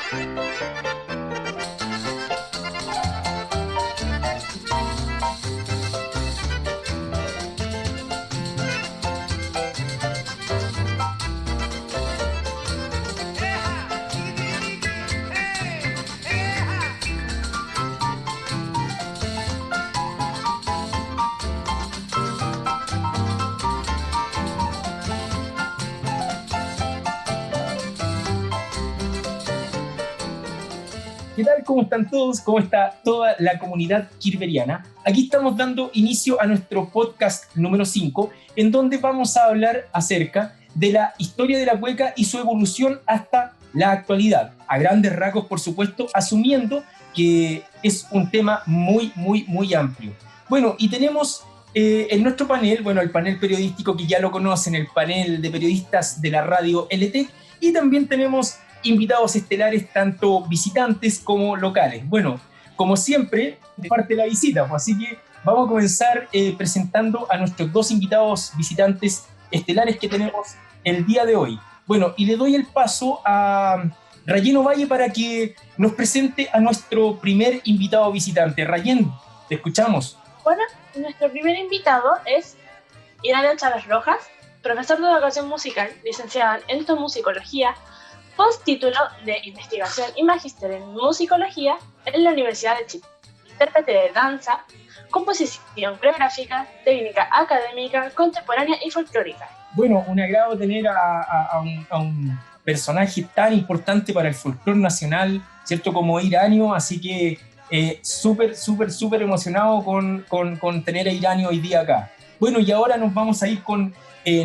¿Qué tal? ¿Cómo están todos? ¿Cómo está toda la comunidad kirberiana? Aquí estamos dando inicio a nuestro podcast número 5, en donde vamos a hablar acerca de la historia de la cueca y su evolución hasta la actualidad. A grandes rasgos, por supuesto, asumiendo que es un tema muy amplio. Bueno, y tenemos en nuestro panel, bueno, el panel periodístico que ya lo conocen, el panel de periodistas de la radio LTEC, y también tenemos invitados estelares, tanto visitantes como locales. Bueno, como siempre, de parte de la visita, pues, así que vamos a comenzar presentando a nuestros dos invitados visitantes estelares que tenemos el día de hoy. Bueno, y le doy el paso a Rayén Ovalle para que nos presente a nuestro primer invitado visitante. Rayén, te escuchamos. Bueno, nuestro primer invitado es Irania Chávez Rojas, profesor de educación musical, licenciada en etnomusicología, posttítulo de investigación y magíster en musicología en la Universidad de Chile, intérprete de danza, composición coreográfica, técnica académica, contemporánea y folclórica. Bueno, un agrado tener a un personaje tan importante para el folclore nacional, ¿cierto? Como Iranio, así que súper emocionado con tener a Iranio hoy día acá. Bueno, y ahora nos vamos a ir con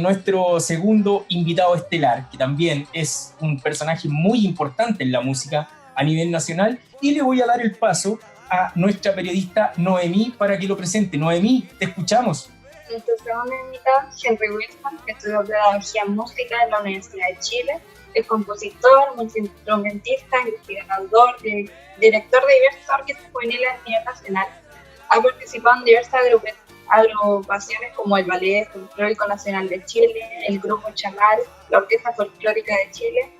nuestro segundo invitado estelar, que también es un personaje muy importante en la música a nivel nacional, y le voy a dar el paso a nuestra periodista Noemí para que lo presente. Noemí, te escuchamos. Nuestro segundo invitado, Henry Wilson, estudió pedagogía en música en la Universidad de Chile, es compositor, multiinstrumentista, investigador, director de diversas orquestas juveniles a nivel nacional. Ha participado en diversas agrupaciones como el Ballet Folclórico Nacional de Chile, el Grupo Chamal, la Orquesta Folclórica de Chile,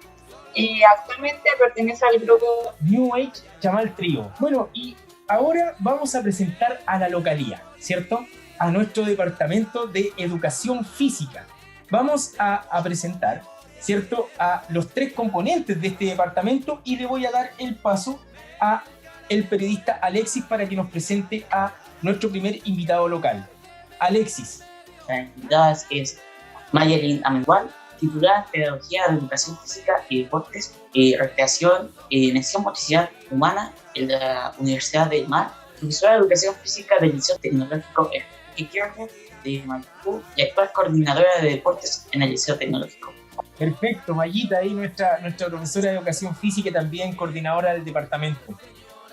y actualmente pertenece al grupo New Age Chamal Trío. Bueno, y ahora vamos a presentar a la localía, ¿cierto? A nuestro departamento de educación física. Vamos a presentar, ¿cierto?, a los tres componentes de este departamento, y le voy a dar el paso a el periodista Alexis para que nos presente a nuestro primer invitado local. Alexis. La invitada es Mayelin Amengual, titular en Pedagogía de Educación Física y Deportes, Recreación y Necesidad Motricidad Humana en la Universidad del Mar, profesora de Educación Física del Liceo Tecnológico de Maipú y actual coordinadora de deportes en el Liceo Tecnológico. Perfecto, Mayita, ahí nuestra profesora de Educación Física y también coordinadora del departamento.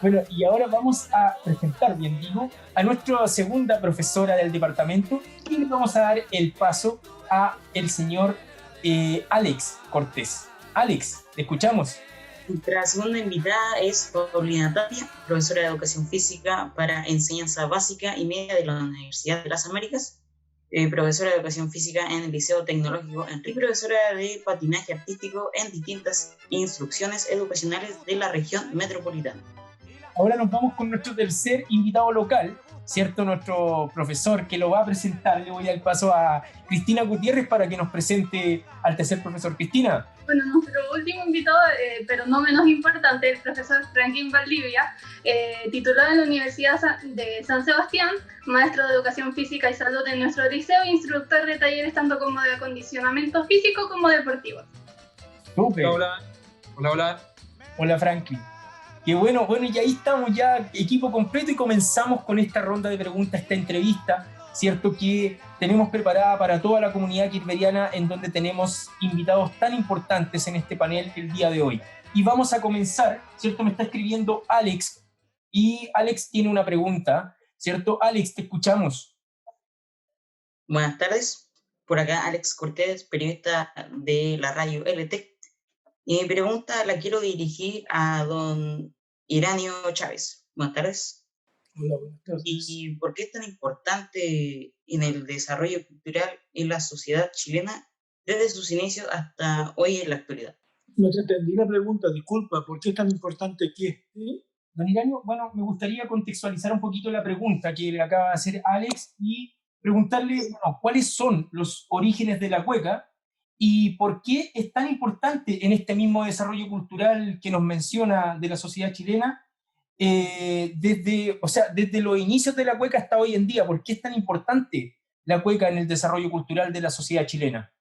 Bueno, y ahora vamos a presentar, bien digo, a nuestra segunda profesora del departamento, y le vamos a dar el paso a el señor Alex Cortés. Alex, te escuchamos. Nuestra segunda invitada es Paulina Tapia, profesora de Educación Física para Enseñanza Básica y Media de la Universidad de las Américas, profesora de Educación Física en el Liceo Tecnológico y profesora de Patinaje Artístico en distintas instrucciones educacionales de la región metropolitana. Ahora nos vamos con nuestro tercer invitado local, ¿cierto? Nuestro profesor que lo va a presentar. Le voy a dar el paso a Cristina Gutiérrez para que nos presente al tercer profesor. Cristina. Bueno, nuestro último invitado, pero no menos importante, el profesor Franklin Valdivia, titulado en la Universidad de San Sebastián, maestro de Educación Física y Salud en nuestro liceo, instructor de talleres tanto como de acondicionamiento físico como deportivo. Súper. Hola. Hola, Franklin. Qué bueno, y ahí estamos ya, equipo completo, y comenzamos con esta ronda de preguntas, esta entrevista, ¿cierto?, que tenemos preparada para toda la comunidad kirberiana, en donde tenemos invitados tan importantes en este panel el día de hoy. Y vamos a comenzar, ¿cierto? Me está escribiendo Alex, y Alex tiene una pregunta, ¿cierto? Alex, te escuchamos. Buenas tardes, por acá Alex Cortés, periodista de la radio LTEC. Y mi pregunta la quiero dirigir a don Iranio Chávez. Buenas tardes. Hola, buenas tardes. ¿Y por qué es tan importante en el desarrollo cultural en la sociedad chilena desde sus inicios hasta hoy en la actualidad? No te entendí la pregunta, disculpa, ¿por qué es tan importante qué? Sí, don Iranio, bueno, me gustaría contextualizar un poquito la pregunta que le acaba de hacer Alex y preguntarle, bueno, cuáles son los orígenes de la cueca y por qué es tan importante en este mismo desarrollo cultural que nos menciona de la sociedad chilena, desde los inicios de la cueca hasta hoy en día. ¿Por qué es tan importante la cueca en el desarrollo cultural de la sociedad chilena?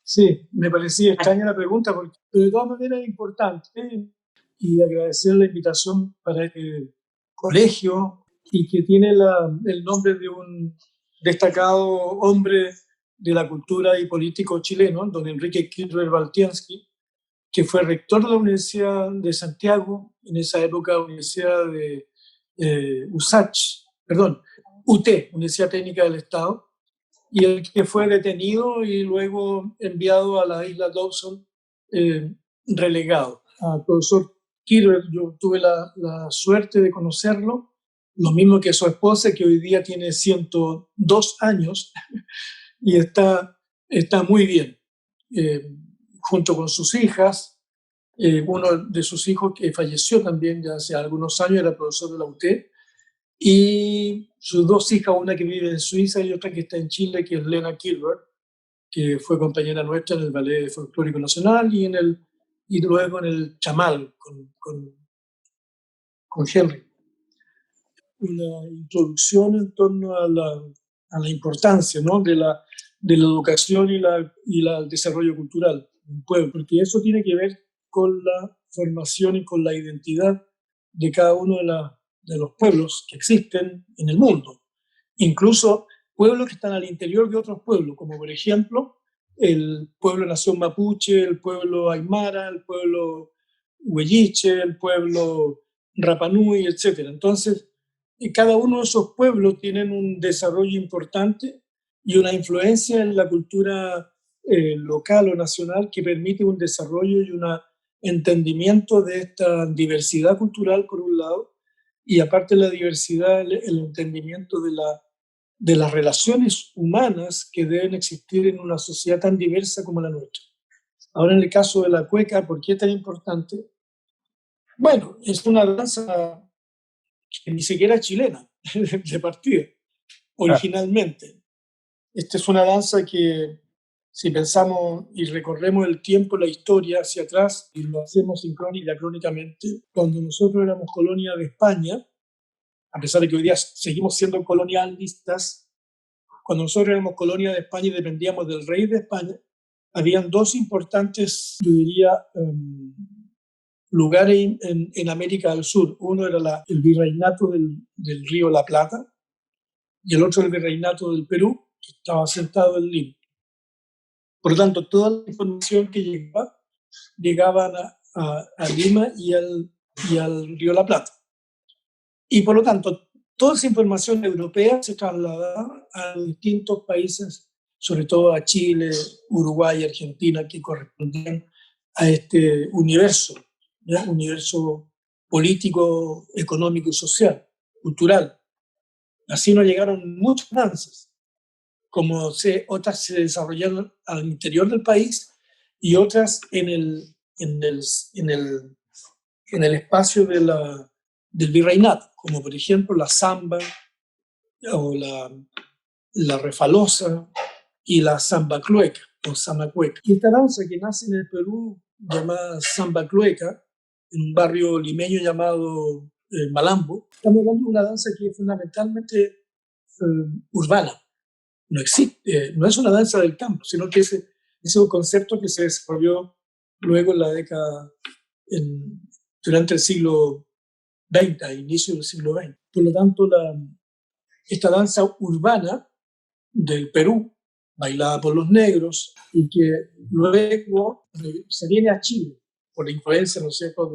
Sí, me parecía extraña la pregunta, pero de todas maneras es importante. Y agradecer la invitación para el colegio y que tiene el nombre de un destacado hombre de la cultura y político chileno, don Enrique Kirchner Baltiansky, que fue rector de la Universidad de Santiago, en esa época Universidad de UT, Universidad Técnica del Estado, y el que fue detenido y luego enviado a la isla Dawson, relegado. Al profesor Kirber, yo tuve la suerte de conocerlo, lo mismo que su esposa, que hoy día tiene 102 años y está muy bien, junto con sus hijas. Uno de sus hijos, que falleció también ya hace algunos años, era profesor de la UT, y sus dos hijas, una que vive en Suiza y otra que está en Chile, que es Lena Kilber, que fue compañera nuestra en el Ballet Folclórico Nacional y luego en el Chamal con Henry. Una introducción en torno a la importancia, ¿no?, de la educación y el desarrollo cultural de un pueblo, porque eso tiene que ver con la formación y con la identidad de cada uno de los pueblos que existen en el mundo, incluso pueblos que están al interior de otros pueblos, como por ejemplo el pueblo nación mapuche, el pueblo aymara, el pueblo huilliche, el pueblo Rapanui, etc. Entonces, cada uno de esos pueblos tienen un desarrollo importante y una influencia en la cultura local o nacional que permite un desarrollo y un entendimiento de esta diversidad cultural, por un lado, y aparte de la diversidad, el entendimiento de las relaciones humanas que deben existir en una sociedad tan diversa como la nuestra. Ahora, en el caso de la cueca, ¿por qué es tan importante? Bueno, es una danza que ni siquiera es chilena, de partida, originalmente. Esta es una danza que, si pensamos y recorremos el tiempo, la historia hacia atrás, y lo hacemos sincrónicamente, cuando nosotros éramos colonia de España, a pesar de que hoy día seguimos siendo colonialistas, cuando nosotros éramos colonia de España y dependíamos del rey de España, habían dos importantes, yo diría, lugares en América del Sur. Uno era el virreinato del río La Plata y el otro el virreinato del Perú, que estaba sentado en Lima. Por lo tanto, toda la información que llegaban a Lima y al río La Plata. Y por lo tanto, toda esa información europea se trasladaba a distintos países, sobre todo a Chile, Uruguay, Argentina, que correspondían a este universo, ¿ya? Universo político, económico y social, cultural. Así nos llegaron muchas danzas, como otras se desarrollaron al interior del país y otras en el espacio del virreinato, como por ejemplo la samba o la refalosa y la samba clueca o samacueca. Y esta danza que nace en el Perú, llamada samba clueca, en un barrio limeño llamado Malambo, estamos hablando de una danza que es fundamentalmente urbana. No existe, no es una danza del campo, sino que es un concepto que se desarrolló luego en la década, durante el siglo XX, a inicio del siglo XX. Por lo tanto, esta danza urbana del Perú, bailada por los negros, y que luego se viene a Chile por la influencia, ¿no es cierto?,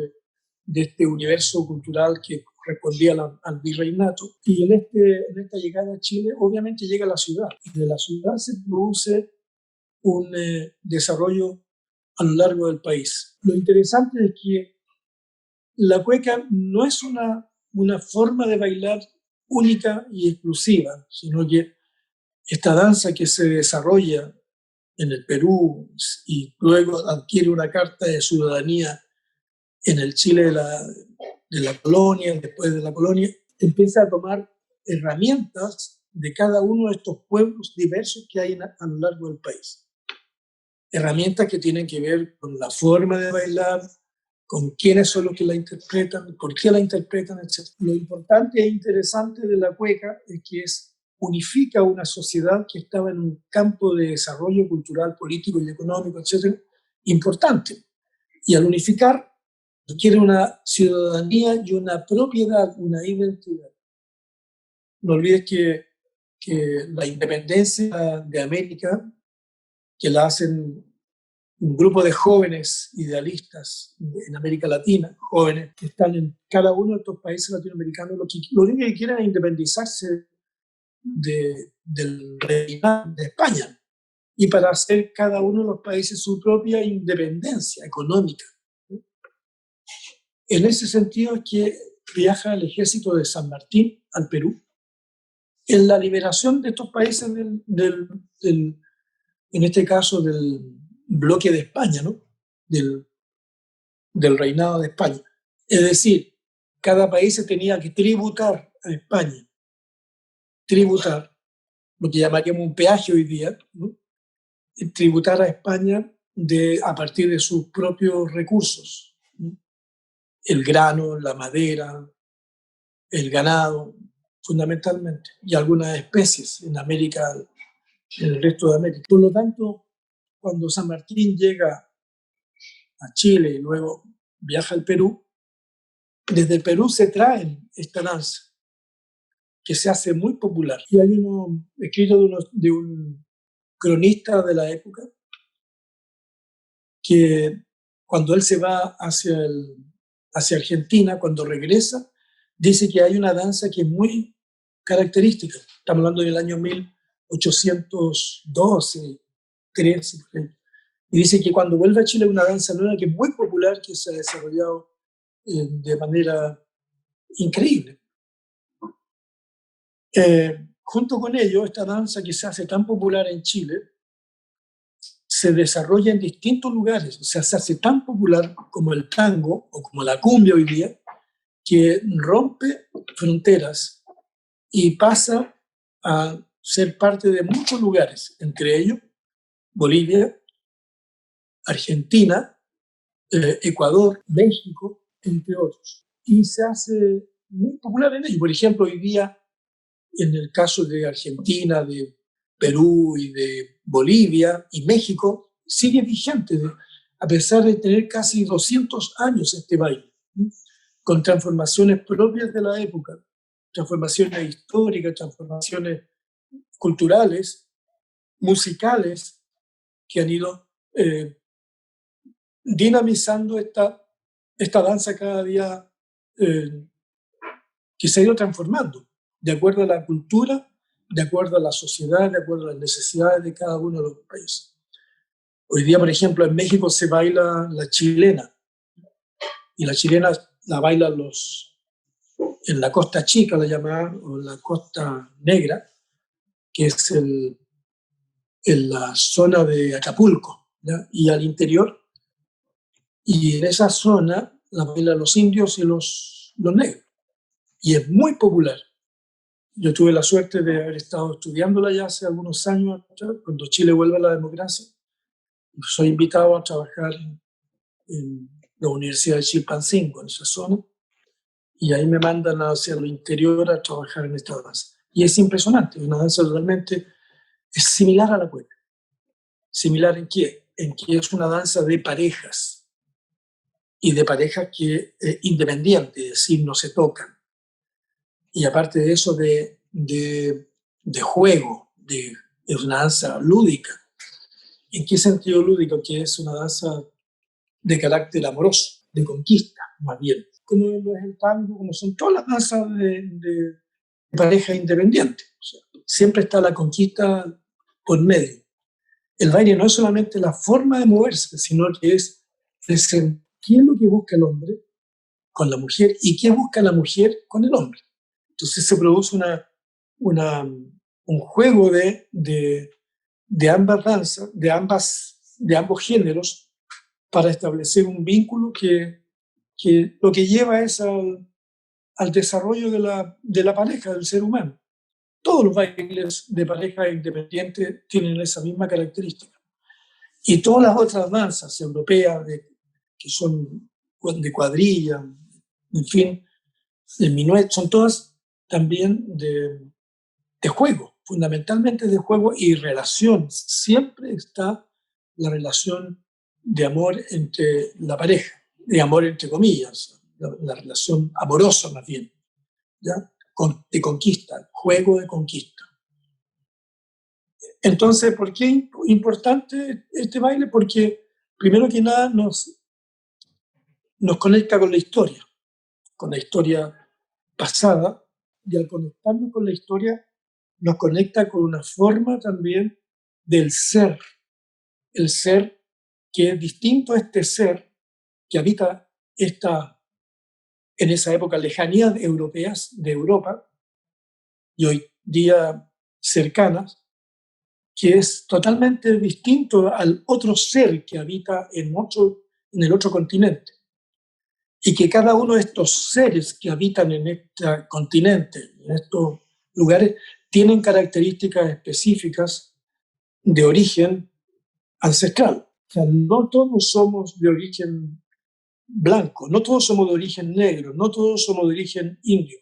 de este universo cultural que correspondía al virreinato. Y en esta llegada a Chile, obviamente llega a la ciudad. Y de la ciudad se produce un desarrollo a lo largo del país. Lo interesante es que la cueca no es una forma de bailar única y exclusiva, sino que esta danza que se desarrolla en el Perú y luego adquiere una carta de ciudadanía en el Chile de la colonia, después de la colonia, empieza a tomar herramientas de cada uno de estos pueblos diversos que hay a lo largo del país. Herramientas que tienen que ver con la forma de bailar, con quiénes son los que la interpretan, por qué la interpretan, etc. Lo importante e interesante de la cueca es que unifica una sociedad que estaba en un campo de desarrollo cultural, político y económico, etc., importante. Y al unificar, requiere una ciudadanía y una propiedad, una identidad. No olvides que la independencia de América, que la hacen un grupo de jóvenes idealistas en América Latina, jóvenes que están en cada uno de estos países latinoamericanos, lo único que quieren es independizarse del reinado de España y para hacer cada uno de los países su propia independencia económica. En ese sentido es que viaja el ejército de San Martín al Perú en la liberación de estos países en este caso del bloque de España, ¿no? del reinado de España. Es decir, cada país se tenía que tributar a España, lo que llamaríamos un peaje hoy día, ¿no? Tributar a España a partir de sus propios recursos, ¿no? El grano, la madera, el ganado, fundamentalmente, y algunas especies en América, en el resto de América. Por lo tanto, cuando San Martín llega a Chile y luego viaja al Perú, desde el Perú se trae esta danza, que se hace muy popular. Y hay uno escrito de un cronista de la época, que cuando él se va hacia Argentina, cuando regresa, dice que hay una danza que es muy característica. Estamos hablando del año 1812, 13, por ejemplo. Y dice que cuando vuelve a Chile hay una danza nueva que es muy popular, que se ha desarrollado de manera increíble. Junto con ello, esta danza que se hace tan popular en Chile se desarrolla en distintos lugares, o sea, se hace tan popular como el tango o como la cumbia hoy día, que rompe fronteras y pasa a ser parte de muchos lugares, entre ellos Bolivia, Argentina, Ecuador, México, entre otros. Y se hace muy popular en ello. Por ejemplo, hoy día, en el caso de Argentina, de Perú y de Bolivia y México, sigue vigente, a pesar de tener casi 200 años este baile, con transformaciones propias de la época, transformaciones históricas, transformaciones culturales, musicales, que han ido dinamizando esta danza cada día, que se ha ido transformando de acuerdo a la cultura, de acuerdo a la sociedad, de acuerdo a las necesidades de cada uno de los países. Hoy día, por ejemplo, en México se baila la chilena, y la chilena la bailan en la costa chica, la llamada, o en la costa negra, que es en la zona de Acapulco, ¿ya? Y al interior. Y en esa zona la bailan los indios y los negros. Y es muy popular. Yo tuve la suerte de haber estado estudiándola ya hace algunos años, cuando Chile vuelve a la democracia. Soy invitado a trabajar en la Universidad de Chilpancingo, en esa zona, y ahí me mandan hacia el interior a trabajar en esta danza. Y es impresionante, una danza realmente es similar a la cueca. ¿Similar en qué? En que es una danza de parejas, y de parejas que independientes, es decir, no se tocan. Y aparte de eso, de juego, es una danza lúdica. ¿En qué sentido lúdico? Que es una danza de carácter amoroso, de conquista, más bien. Como es el tango, como son todas las danzas de pareja independiente. O sea, siempre está la conquista por medio. El baile no es solamente la forma de moverse, sino que es qué es lo que busca el hombre con la mujer y qué busca la mujer con el hombre. Entonces se produce un juego de de ambas danzas, de ambos géneros, para establecer un vínculo que lo que lleva es al desarrollo de la pareja, del ser humano. Todos los bailes de pareja independiente tienen esa misma característica. Y todas las otras danzas europeas, que son de cuadrilla, en fin, de minuet, son todas también de juego, fundamentalmente de juego y relación. Siempre está la relación de amor entre la pareja, de amor entre comillas, la relación amorosa más bien, ¿ya? De conquista, juego de conquista. Entonces, ¿por qué es importante este baile? Porque primero que nada nos conecta con la historia pasada, y al conectarnos con la historia nos conecta con una forma también del ser, el ser que es distinto a este ser que habita en esa época lejanías europeas de Europa y hoy día cercanas, que es totalmente distinto al otro ser que habita en el otro continente. Y que cada uno de estos seres que habitan en este continente, en estos lugares, tienen características específicas de origen ancestral. O sea, no todos somos de origen blanco, no todos somos de origen negro, no todos somos de origen indio.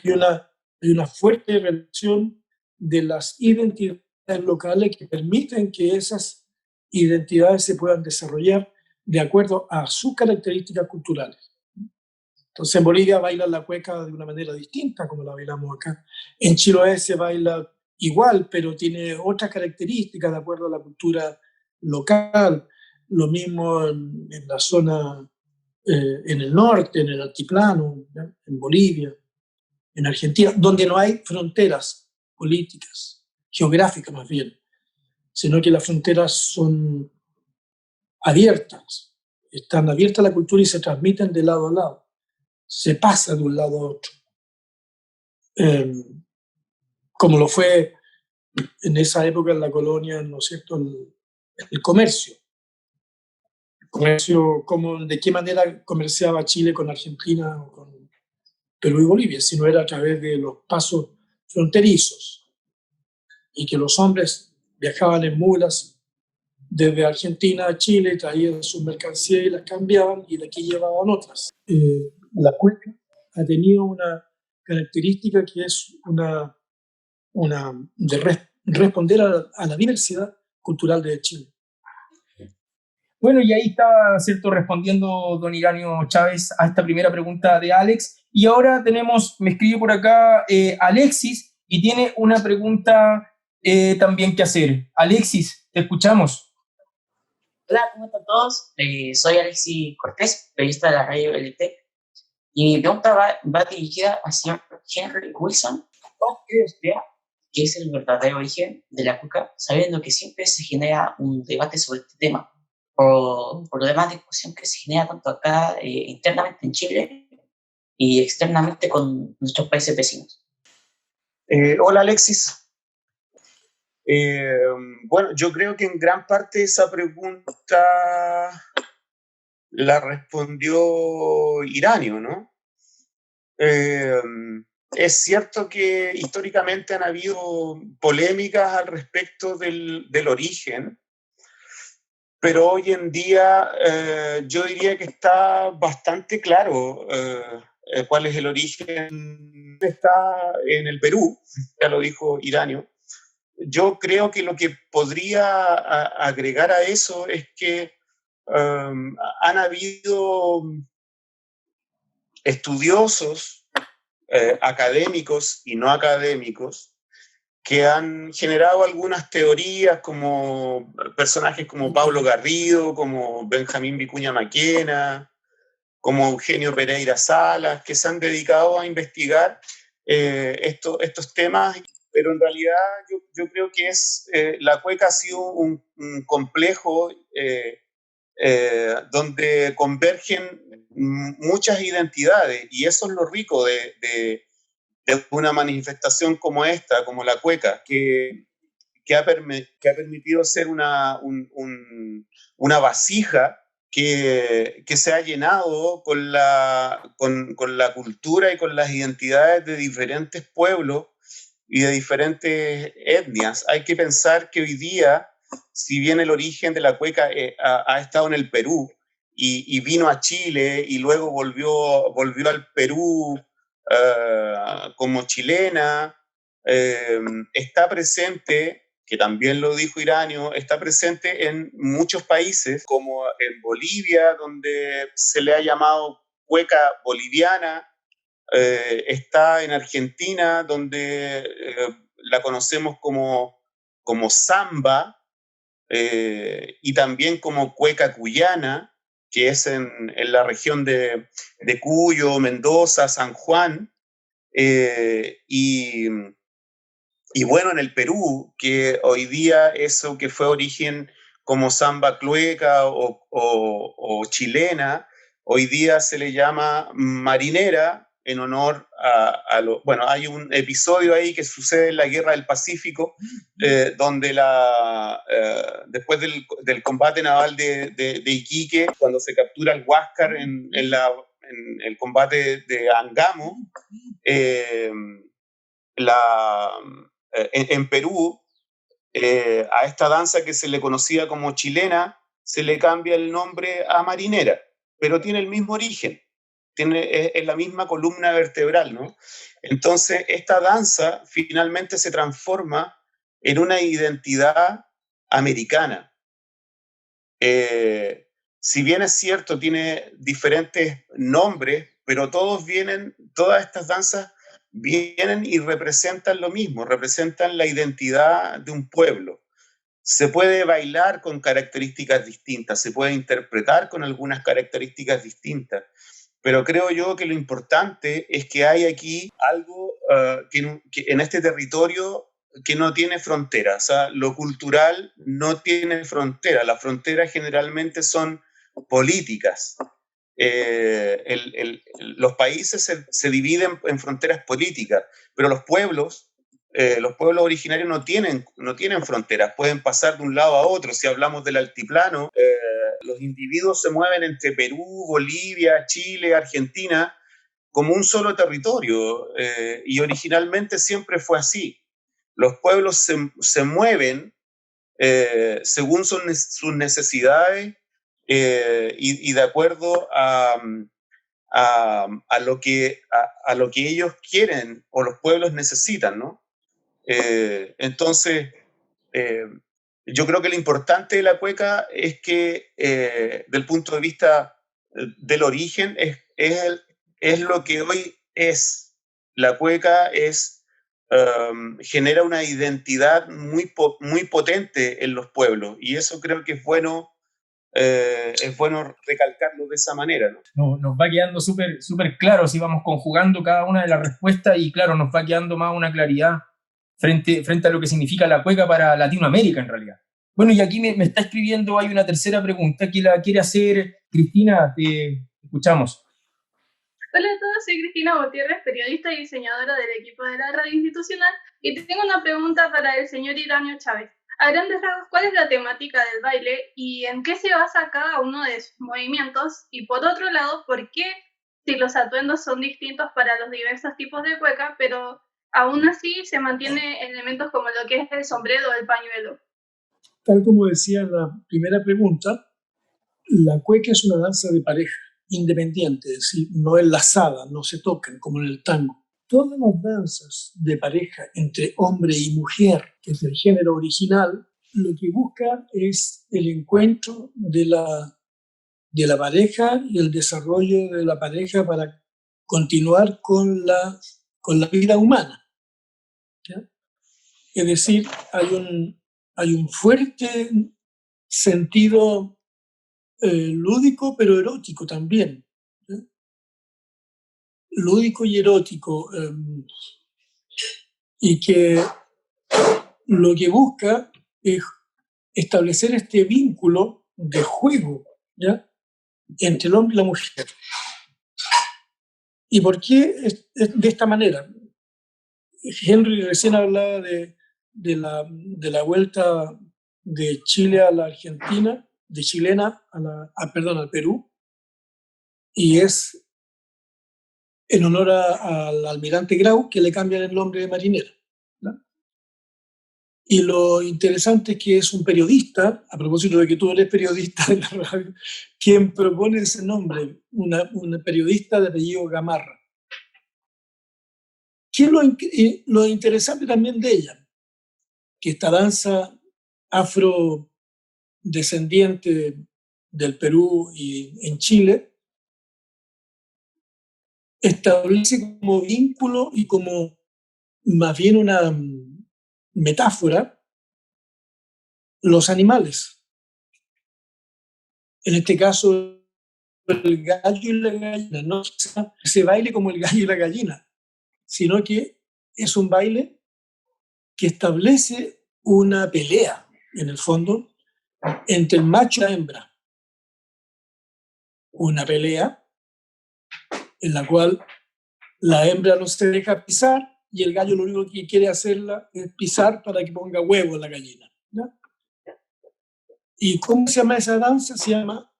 Hay una fuerte relación de las identidades locales que permiten que esas identidades se puedan desarrollar de acuerdo a sus características culturales. Entonces, en Bolivia bailan la cueca de una manera distinta como la bailamos acá. En Chiloé se baila igual, pero tiene otras características de acuerdo a la cultura local. Lo mismo en la zona, en el norte, en el altiplano, ¿ya? En Bolivia, en Argentina, donde no hay fronteras políticas, geográficas más bien, sino que las fronteras son abiertas, están abiertas a la cultura y se transmiten de lado a lado, se pasa de un lado a otro. Como lo fue en esa época en la colonia, ¿no es cierto?, el comercio. El comercio, de qué manera comerciaba Chile con Argentina o con Perú y Bolivia, si no era a través de los pasos fronterizos, y que los hombres viajaban en mulas desde Argentina a Chile, traían sus mercancías y las cambiaban, y de aquí llevaban otras. La cueca ha tenido una característica que es responder a la diversidad cultural de Chile. Bueno, y ahí está, ¿cierto?, respondiendo don Iranio Chávez a esta primera pregunta de Alex. Y ahora me escribe por acá Alexis, y tiene una pregunta también que hacer. Alexis, te escuchamos. Hola, ¿cómo están todos? Soy Alexis Cortés, periodista de la radio LT, y mi pregunta va dirigida al señor Henry Wilson. ¿Cómo cree usted que es el verdadero origen de la cueca, sabiendo que siempre se genera un debate sobre este tema, por lo demás discusión que se genera tanto acá internamente en Chile y externamente con nuestros países vecinos? Hola Alexis. Bueno, yo creo que en gran parte esa pregunta la respondió Iranio, ¿no? Es cierto que históricamente han habido polémicas al respecto del origen, pero hoy en día yo diría que está bastante claro cuál es el origen. Está en el Perú, ya lo dijo Iranio. Yo creo que lo que podría agregar a eso es que han habido estudiosos, académicos y no académicos, que han generado algunas teorías, como personajes como Pablo Garrido, como Benjamín Vicuña Maquena, como Eugenio Pereira Salas, que se han dedicado a investigar estos temas. Pero en realidad yo creo que la cueca ha sido un complejo donde convergen muchas identidades, y eso es lo rico de una manifestación como esta, como la cueca, que que ha permitido ser una vasija que se ha llenado con la cultura y con las identidades de diferentes pueblos y de diferentes etnias. Hay que pensar que hoy día, si bien el origen de la cueca ha estado en el Perú y vino a Chile y luego volvió al Perú como chilena, está presente, que también lo dijo Iranio, está presente en muchos países, como en Bolivia, donde se le ha llamado cueca boliviana, está en Argentina, donde la conocemos como samba, y también como cueca cuyana, que es en la región de Cuyo, Mendoza, San Juan, y bueno, en el Perú, que hoy día eso que fue origen como samba clueca o chilena, hoy día se le llama marinera en honor bueno, hay un episodio ahí que sucede en la Guerra del Pacífico, donde después del combate naval de Iquique, cuando se captura el Huáscar en el combate de Angamo, en Perú, a esta danza que se le conocía como chilena, se le cambia el nombre a marinera, pero tiene el mismo origen, es la misma columna vertebral, ¿no? Entonces, esta danza finalmente se transforma en una identidad americana. Si bien es cierto, tiene diferentes nombres, pero todas estas danzas vienen y representan lo mismo, representan la identidad de un pueblo. Se puede bailar con características distintas, se puede interpretar con algunas características distintas, pero creo yo que lo importante es que hay aquí algo que en este territorio que no tiene fronteras. O sea, lo cultural no tiene frontera. Las fronteras generalmente son políticas. Los países se dividen en fronteras políticas, pero los pueblos originarios no tienen fronteras, pueden pasar de un lado a otro. Si hablamos del altiplano, los individuos se mueven entre Perú, Bolivia, Chile, Argentina, como un solo territorio, y originalmente siempre fue así. Los pueblos se mueven según sus necesidades, y de acuerdo a lo que ellos quieren o los pueblos necesitan, ¿no? Entonces, yo creo que lo importante de la cueca es que, del punto de vista del origen, es lo que hoy es. La cueca genera una identidad muy potente en los pueblos, y eso creo que es bueno recalcarlo de esa manera, ¿no? Nos va quedando súper claro si vamos conjugando cada una de las respuestas, y claro, nos va quedando más una claridad frente a lo que significa la cueca para Latinoamérica en realidad. Bueno, y aquí me está escribiendo, hay una tercera pregunta que la quiere hacer Cristina, te escuchamos. Hola a todos, soy Cristina Gutiérrez, periodista y diseñadora del equipo de la radio institucional, y tengo una pregunta para el señor Iranio Chávez. A grandes rasgos, ¿cuál es la temática del baile y en qué se basa cada uno de sus movimientos? Y por otro lado, ¿por qué, si los atuendos son distintos para los diversos tipos de cueca, pero aún así se mantiene elementos como lo que es el sombrero o el pañuelo? Tal como decía en la primera pregunta, la cueca es una danza de pareja, independiente, es decir, no enlazada, no se tocan como en el tango. Todas las danzas de pareja entre hombre y mujer, que es el género original, lo que busca es el encuentro de la pareja y el desarrollo de la pareja para continuar con la vida humana, ¿ya? Es decir, hay un fuerte sentido lúdico, pero erótico también, ¿ya? Lúdico y erótico, y que lo que busca es establecer este vínculo de juego, ¿ya?, entre el hombre y la mujer. ¿Y por qué es de esta manera? Henry recién hablaba de de la vuelta de Chile a la Argentina, de chilena al Perú, y es en honor al almirante Grau, que le cambian el nombre de marinero, ¿no? Y lo interesante es que es un periodista, a propósito de que tú eres periodista de la radio, quien propone ese nombre, una periodista de apellido Gamarra. ¿Qué es lo interesante también de ella? Que esta danza afrodescendiente del Perú y en Chile establece como vínculo y como más bien una metáfora los animales. En este caso, el gallo y la gallina. No se baile como el gallo y la gallina, sino que es un baile que establece una pelea, en el fondo, entre el macho y la hembra. Una pelea en la cual la hembra no se deja pisar y el gallo lo único que quiere hacerla es pisar para que ponga huevo en la gallina, ¿no? ¿Y cómo se llama esa danza? Se llama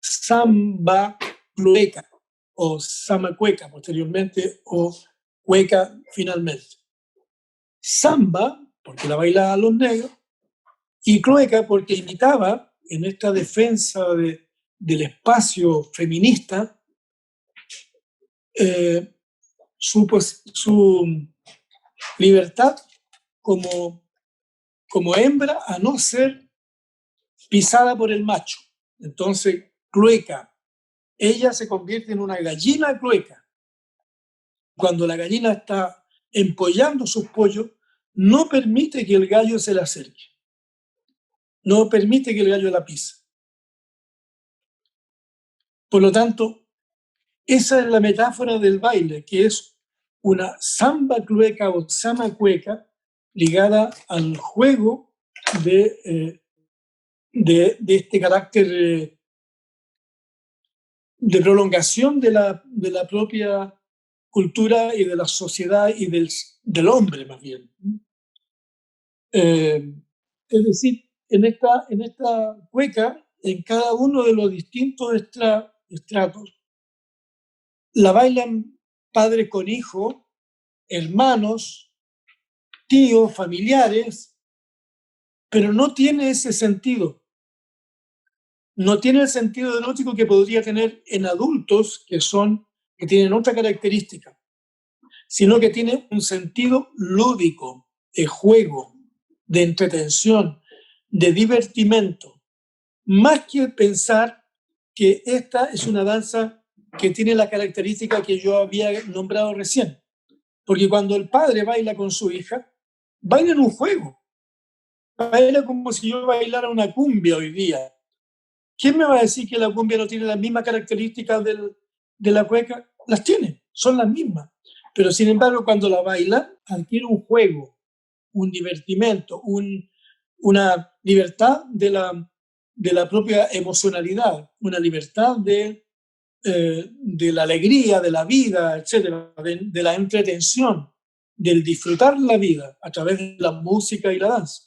samba clueca o samacueca posteriormente o cueca finalmente. Samba, porque la bailaban los negros, y clueca porque imitaba en esta defensa del espacio feminista su libertad como hembra a no ser pisada por el macho. Entonces, clueca, ella se convierte en una gallina clueca. Cuando la gallina está empollando sus pollos, no permite que el gallo se le acerque. No permite que el gallo la pise. Por lo tanto, esa es la metáfora del baile, que es una samba clueca o samacueca ligada al juego de este carácter de prolongación de la propia cultura y de la sociedad y del hombre, más bien. Es decir, en esta cueca, en cada uno de los distintos estratos, la bailan padre con hijo, hermanos, tíos, familiares, pero no tiene ese sentido. No tiene el sentido erótico que podría tener en adultos que tienen otra característica, sino que tiene un sentido lúdico, de juego, de entretención, de divertimento, más que pensar que esta es una danza que tiene la característica que yo había nombrado recién. Porque cuando el padre baila con su hija, baila en un juego. Baila como si yo bailara una cumbia hoy día. ¿Quién me va a decir que la cumbia no tiene las mismas características de la cueca? Las tiene, son las mismas. Pero sin embargo, cuando la baila, adquiere un juego, un divertimento, una libertad de la propia emocionalidad, una libertad de la alegría, de la vida, etcétera, de la entretención, del disfrutar la vida a través de la música y la danza.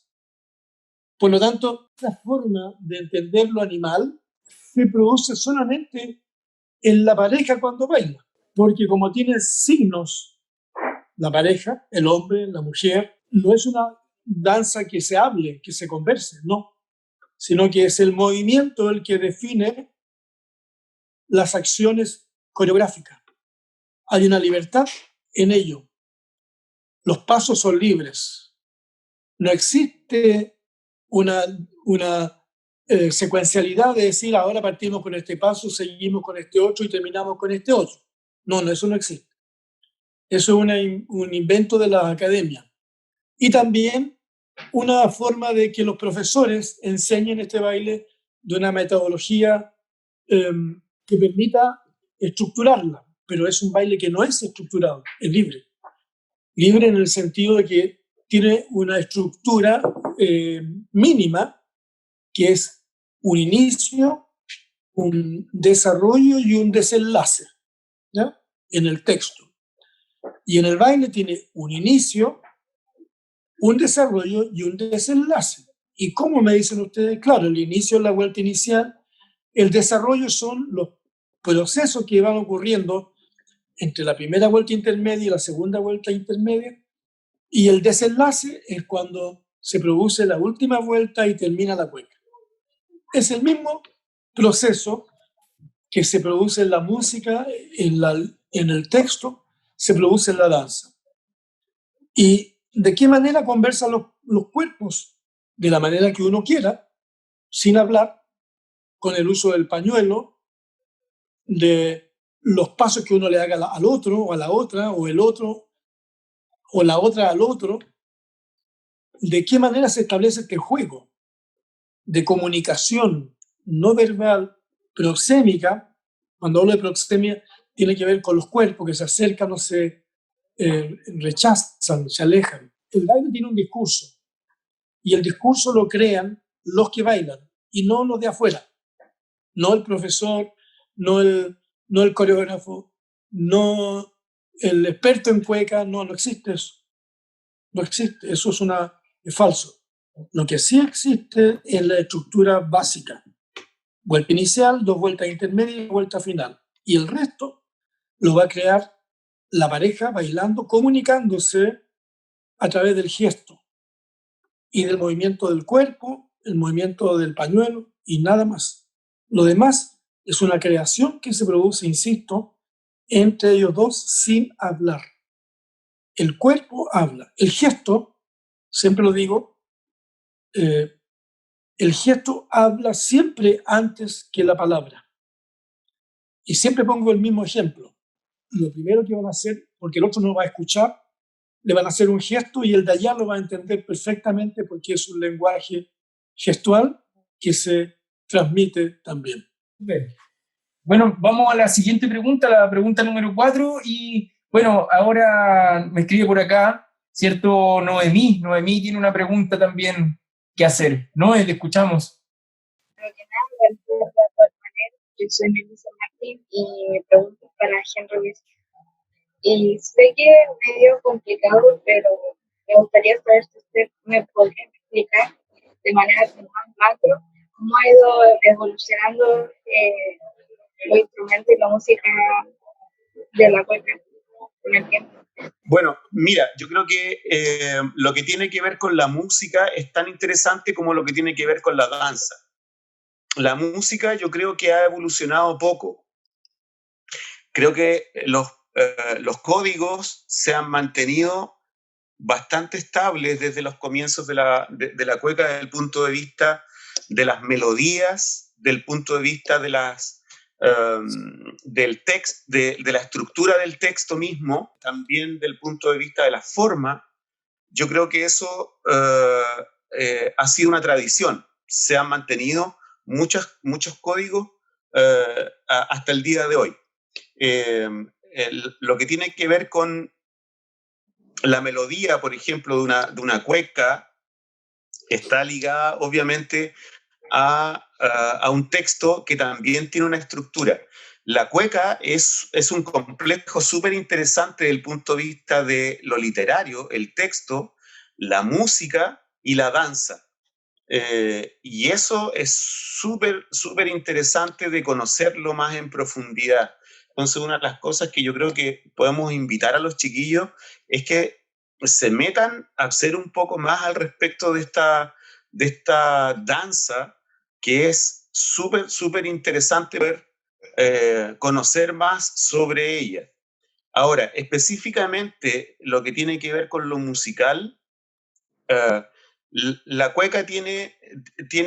Por lo tanto, esta forma de entender lo animal se produce solamente en la pareja cuando baila, porque como tiene signos la pareja, el hombre, la mujer, no es una danza que se hable, que se converse, no, sino que es el movimiento el que define las acciones coreográficas. Hay una libertad en ello. Los pasos son libres. No existe una secuencialidad de decir ahora partimos con este paso, seguimos con este otro y terminamos con este otro. No, eso no existe. Eso es un invento de la academia. Y también una forma de que los profesores enseñen este baile de una metodología que permita estructurarla, pero es un baile que no es estructurado, es libre. Libre en el sentido de que tiene una estructura mínima, que es un inicio, un desarrollo y un desenlace, ¿ya? En el texto. Y en el baile tiene un inicio, un desarrollo y un desenlace. ¿Y cómo me dicen ustedes? Claro, el inicio es la vuelta inicial, el desarrollo son los procesos que van ocurriendo entre la primera vuelta intermedia y la segunda vuelta intermedia, y el desenlace es cuando se produce la última vuelta y termina la cueca. Es el mismo proceso que se produce en la música, en el texto, se produce en la danza. ¿Y de qué manera conversan los cuerpos? De la manera que uno quiera, sin hablar, con el uso del pañuelo, de los pasos que uno le haga al otro o a la otra, o el otro o la otra al otro. ¿De qué manera se establece este juego de comunicación no verbal, proxémica? Cuando hablo de proxemia, tiene que ver con los cuerpos que se acercan o se rechazan, se alejan. El baile tiene un discurso, y el discurso lo crean los que bailan, y no los de afuera. No el profesor, no el coreógrafo, no el experto en cueca, no existe eso. No existe, eso es falso. Lo que sí existe es la estructura básica. Vuelta inicial, 2 vueltas intermedias y vuelta final. Y el resto lo va a crear la pareja bailando, comunicándose a través del gesto y del movimiento del cuerpo, el movimiento del pañuelo y nada más. Lo demás es una creación que se produce, insisto, entre ellos dos sin hablar. El cuerpo habla. El gesto, siempre lo digo, el gesto habla siempre antes que la palabra. Y siempre pongo el mismo ejemplo. Lo primero que van a hacer, porque el otro no va a escuchar, le van a hacer un gesto y el de allá lo va a entender perfectamente porque es un lenguaje gestual que se transmite también. Bien. Bueno, vamos a la siguiente pregunta, la pregunta número 4. Y bueno, ahora me escribe por acá, ¿cierto? Noemí. Noemí tiene una pregunta también que hacer. Noé, te escuchamos. Yo soy Melissa Martín y mi pregunta es para Henry Wiesel. Y sé que es medio complicado, pero me gustaría saber si usted me podría explicar de manera más macro cómo ha ido evolucionando los instrumentos y la música de la cueca con el tiempo. Bueno, mira, yo creo que lo que tiene que ver con la música es tan interesante como lo que tiene que ver con la danza. La música yo creo que ha evolucionado poco. Creo que los códigos se han mantenido bastante estables desde los comienzos de la cueca desde el punto de vista de las melodías, del punto de vista de del texto, de la estructura del texto mismo, también del punto de vista de la forma. Yo creo que eso ha sido una tradición. Se han mantenido muchos códigos hasta el día de hoy. Lo que tiene que ver con la melodía, por ejemplo, de una cueca, está ligada obviamente a un texto que también tiene una estructura. La cueca es un complejo súper interesante desde el punto de vista de lo literario, el texto, la música y la danza. Y eso es súper interesante de conocerlo más en profundidad. Entonces, una de las cosas que yo creo que podemos invitar a los chiquillos es que se metan a hacer un poco más al respecto de esta danza, que es súper interesante ver, conocer más sobre ella. Ahora, específicamente lo que tiene que ver con lo musical, la cueca tiene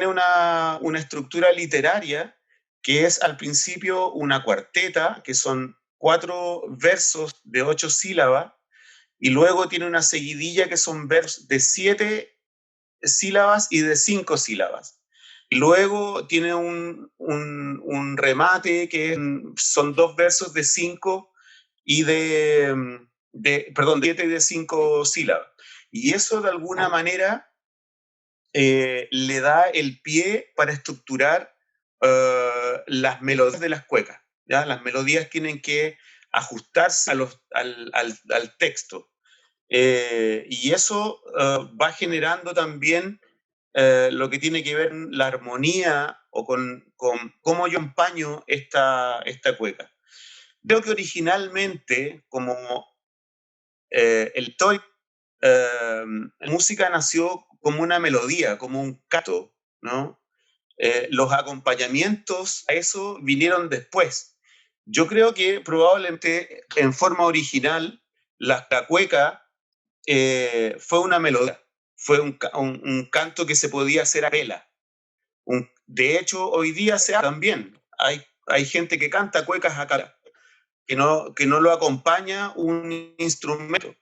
una estructura literaria que es al principio una cuarteta, que son 4 versos de 8 sílabas, y luego tiene una seguidilla que son versos de 7 sílabas y de 5 sílabas. Y luego tiene un remate que son 2 versos de 5 y perdón, de 7 y de 5 sílabas. Y eso de alguna manera le da el pie para estructurar las melodías de las cuecas. ¿Ya? Las melodías tienen que ajustarse al texto. Y eso va generando también lo que tiene que ver la armonía o con cómo yo empaño esta cueca. Creo que originalmente, como el toy, la música nació como una melodía, como un canto, ¿no? Los acompañamientos a eso vinieron después. Yo creo que probablemente en forma original la cueca fue una melodía, fue un canto que se podía hacer a capela. De hecho, hoy día se hace también. Hay gente que canta cuecas a capela, que no lo acompaña un instrumento.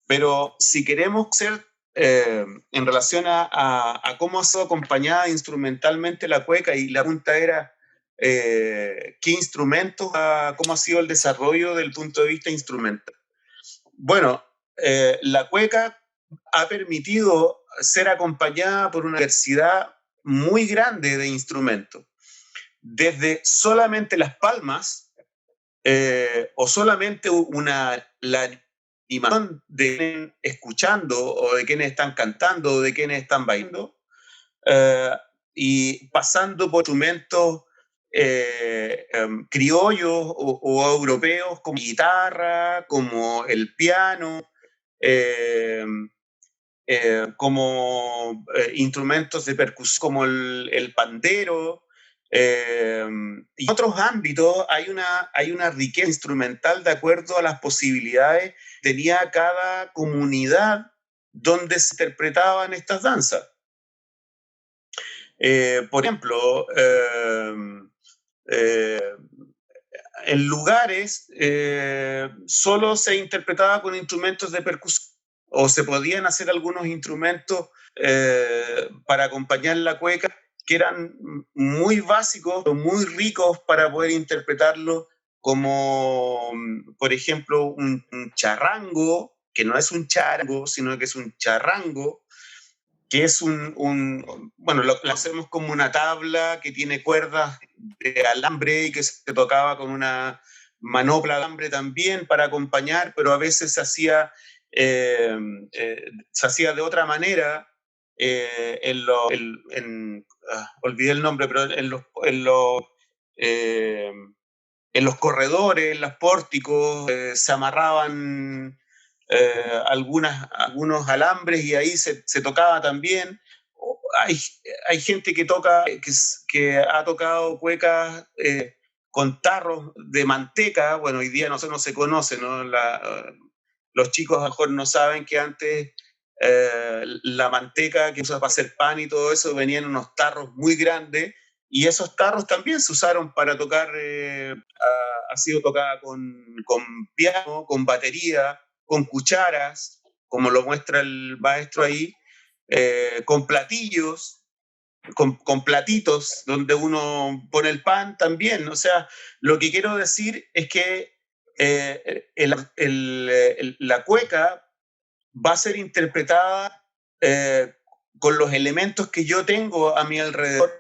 Pero si queremos ser, en relación a cómo ha sido acompañada instrumentalmente la cueca, y la pregunta era, ¿qué instrumentos, cómo ha sido el desarrollo del punto de vista instrumental? Bueno, la cueca ha permitido ser acompañada por una diversidad muy grande de instrumentos, desde solamente las palmas, o solamente la animación de quienes escuchando, o de quienes están cantando, o de quienes están bailando, y pasando por instrumentos criollos o europeos, como guitarra, como el piano, como instrumentos de percusión como el pandero. En otros ámbitos hay una riqueza instrumental de acuerdo a las posibilidades que tenía cada comunidad donde se interpretaban estas danzas. Por ejemplo, en lugares solo se interpretaba con instrumentos de percusión, o se podían hacer algunos instrumentos para acompañar la cueca que eran muy básicos o muy ricos para poder interpretarlo, como por ejemplo un charrango, que no es un charango, sino que es un charrango, que es bueno, lo hacemos como una tabla que tiene cuerdas de alambre y que se tocaba con una manopla de alambre también para acompañar, pero a veces se hacía de otra manera. Olvidé el nombre, pero en los corredores, en los pórticos, se amarraban algunos alambres y ahí se tocaba también. Hay gente que ha tocado cuecas con tarros de manteca. Bueno, hoy día no se conoce, ¿no? Los chicos a lo mejor no saben que antes la manteca que usa para hacer pan y todo eso venía en unos tarros muy grandes, y esos tarros también se usaron para tocar. Ha sido tocada con piano, con batería, con cucharas, como lo muestra el maestro ahí, con platillos, con platitos donde uno pone el pan también. O sea, lo que quiero decir es que la cueca va a ser interpretada con los elementos que yo tengo a mi alrededor,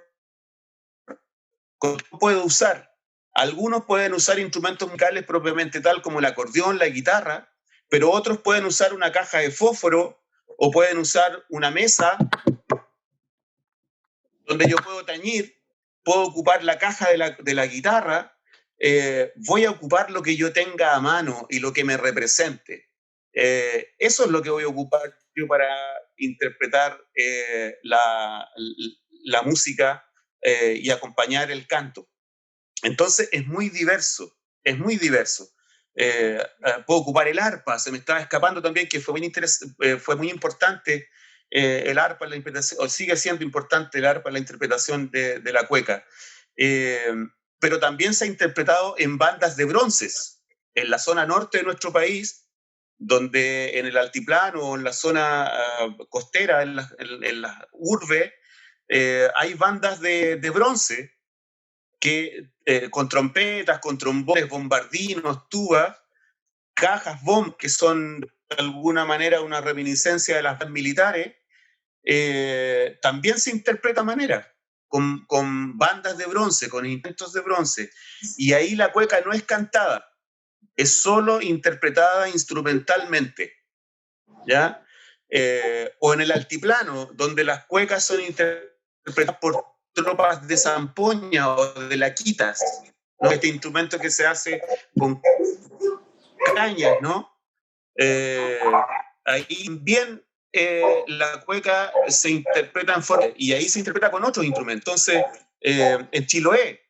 que puedo usar. Algunos pueden usar instrumentos musicales propiamente tal como el acordeón, la guitarra, pero otros pueden usar una caja de fósforo o pueden usar una mesa donde yo puedo tañir, puedo ocupar la caja de la guitarra. Voy a ocupar lo que yo tenga a mano y lo que me represente. Eso es lo que voy a ocupar yo para interpretar la música y acompañar el canto. Entonces es muy diverso, es muy diverso. Puedo ocupar el arpa, se me estaba escapando también, que fue muy importante el arpa en la interpretación, o sigue siendo importante el arpa en la interpretación de la cueca. Pero también se ha interpretado en bandas de bronces, en la zona norte de nuestro país, donde en el altiplano o en la zona costera, en la urbe, hay bandas de bronce que con trompetas, con trombones, bombardinos, tubas, cajas, que son de alguna manera una reminiscencia de las bandas militares, también se interpreta de manera, con bandas de bronce, con instrumentos de bronce. Y ahí la cueca no es cantada, es solo interpretada instrumentalmente, ¿ya? O en el altiplano, donde las cuecas son interpretadas por tropas de zampoña o de laquitas, ¿no? Este instrumento que se hace con cañas, ¿no? Ahí bien la cueca se interpreta en forma, y ahí se interpreta con otros instrumentos. Entonces, en Chiloé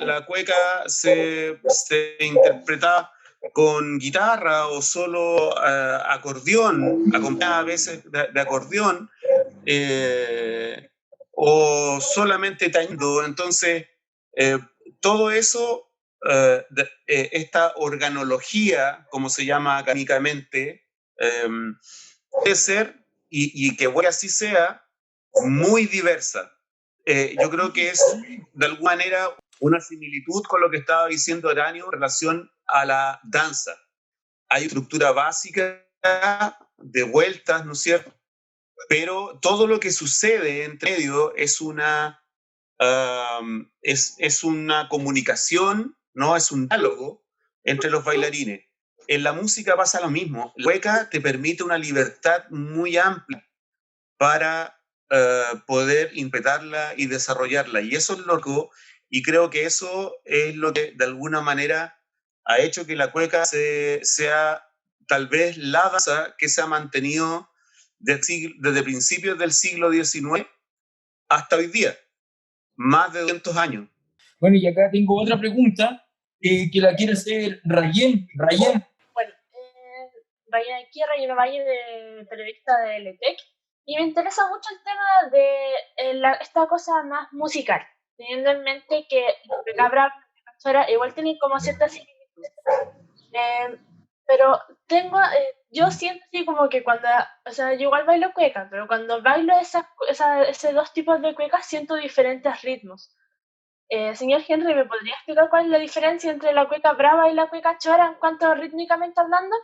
la cueca se interpreta con guitarra o solo acordeón, acompañada a veces de acordeón, o solamente tañendo. Entonces, todo eso, esta organología, como se llama académicamente, puede ser, y que voy así sea, muy diversa. Yo creo que es, de alguna manera, una similitud con lo que estaba diciendo Aranio en relación a la danza. Hay estructura básica de vueltas, ¿no es cierto? Pero todo lo que sucede entre medio es es una comunicación, ¿no? Es un diálogo entre los bailarines. En la música pasa lo mismo. La cueca te permite una libertad muy amplia para poder interpretarla y desarrollarla. Y eso es loco, y creo que eso es lo que de alguna manera ha hecho que la cueca sea tal vez la danza que se ha mantenido desde principios del siglo XIX hasta hoy día, más de 200 años. Bueno, y acá tengo otra pregunta que la quiere hacer Rayen. Rayen. Bueno, aquí Rayeno Valle, periodista de LTEC, y me interesa mucho el tema de esta cosa más musical, teniendo en mente que Cabra igual tienen como ciertas similitudes. Pero yo siento así como que cuando, o sea, yo igual bailo cueca, pero cuando bailo esos dos tipos de cuecas siento diferentes ritmos. Señor Henry, ¿me podría explicar cuál es la diferencia entre la cueca brava y la cueca chora en cuanto rítmicamente hablando?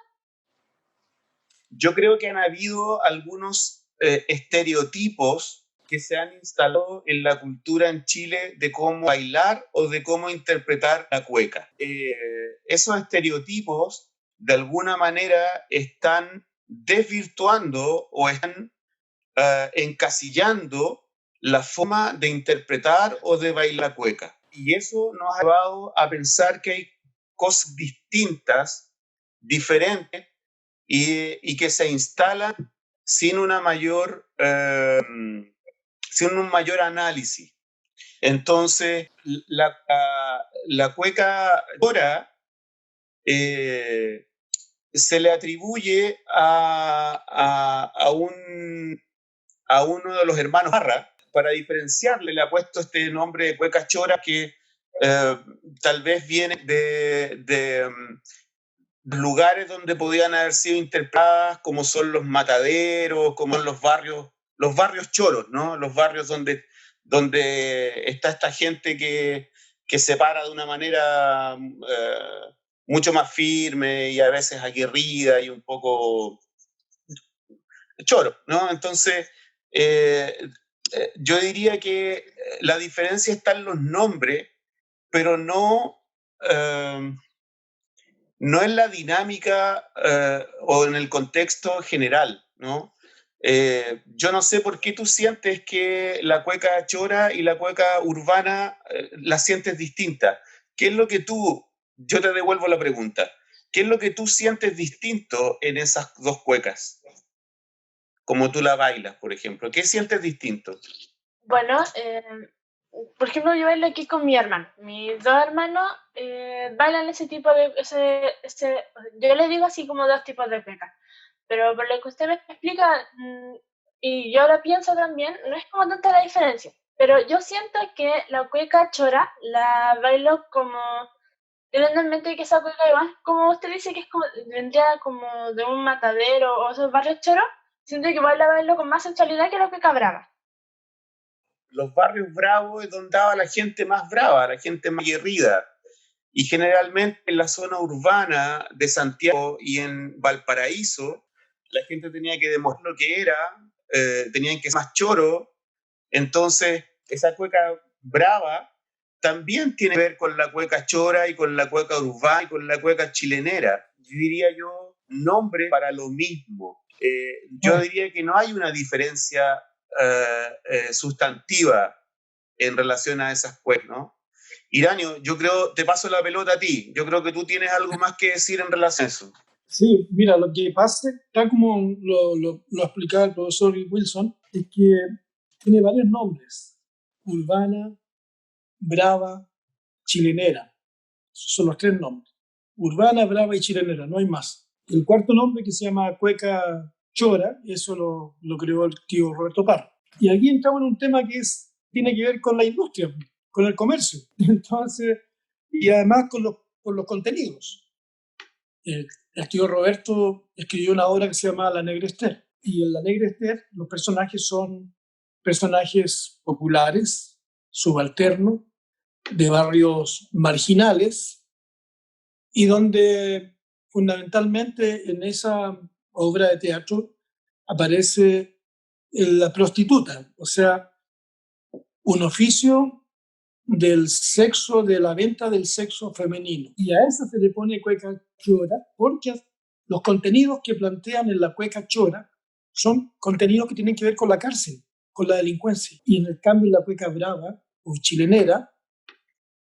Yo creo que han habido algunos estereotipos que se han instalado en la cultura en Chile de cómo bailar o de cómo interpretar la cueca. Esos estereotipos, de alguna manera, están desvirtuando o están encasillando la forma de interpretar o de bailar cueca. Y eso nos ha llevado a pensar que hay cosas distintas, diferentes, y que se instalan sin una mayor, sin un mayor análisis. Entonces, la cueca chora se le atribuye a uno de los hermanos Parra. Para diferenciarle, le ha puesto este nombre de cueca chora que tal vez viene de lugares donde podían haber sido interpretadas, como son los mataderos, como son los barrios choros, ¿no? Los barrios donde está esta gente que se para de una manera mucho más firme y a veces aguerrida y un poco choro, ¿no? Entonces, yo diría que la diferencia está en los nombres, pero no en la dinámica o en el contexto general, ¿no? Yo no sé por qué tú sientes que la cueca chora y la cueca urbana la sientes distinta. ¿Qué es lo que yo te devuelvo la pregunta, qué es lo que tú sientes distinto en esas dos cuecas? Como tú la bailas, por ejemplo. ¿Qué sientes distinto? Bueno, por ejemplo, yo bailo aquí con mi hermano. Mis dos hermanos bailan ese tipo de... yo les digo así como dos tipos de cueca. Pero por lo que usted me explica, y yo ahora pienso también, no es como tanta la diferencia. Pero yo siento que la cueca chora la bailo como... Teniendo en mente que esa cueca igual, como usted dice, que es como, vendría como de un matadero o esos barrios choros, siento que igual la bailo con más sensualidad que la cueca brava. Los barrios bravos es donde estaba la gente más brava, la gente más aguerrida. Y generalmente en la zona urbana de Santiago y en Valparaíso, la gente tenía que demostrar lo que era, tenían que ser más choro. Entonces, esa cueca brava también tiene que ver con la cueca chora y con la cueca urbana y con la cueca chilenera. Yo diría nombre para lo mismo. Yo diría que no hay una diferencia sustantiva en relación a esas cuecas, ¿no? Iranio, yo creo, te paso la pelota a ti. Yo creo que tú tienes algo más que decir en relación a eso. Sí, mira, lo que pasa, tal como lo explicaba el profesor Wilson, es que tiene varios nombres: urbana, brava, chilenera. Esos son los 3 nombres: urbana, brava y chilenera, no hay más. El cuarto nombre, que se llama cueca chora, eso lo creó el tío Roberto Parra. Y aquí entramos en un tema que tiene que ver con la industria, con el comercio. Entonces, y además con los contenidos. El tío Roberto escribió una obra que se llama La Negra Esther. Y en La Negra Esther los personajes son personajes populares, subalternos, de barrios marginales, y donde fundamentalmente en esa obra de teatro aparece la prostituta, o sea, un oficio del sexo, de la venta del sexo femenino. Y a eso se le pone cueca chora, porque los contenidos que plantean en la cueca chora son contenidos que tienen que ver con la cárcel, con la delincuencia. Y en el cambio, la cueca brava o chilenera,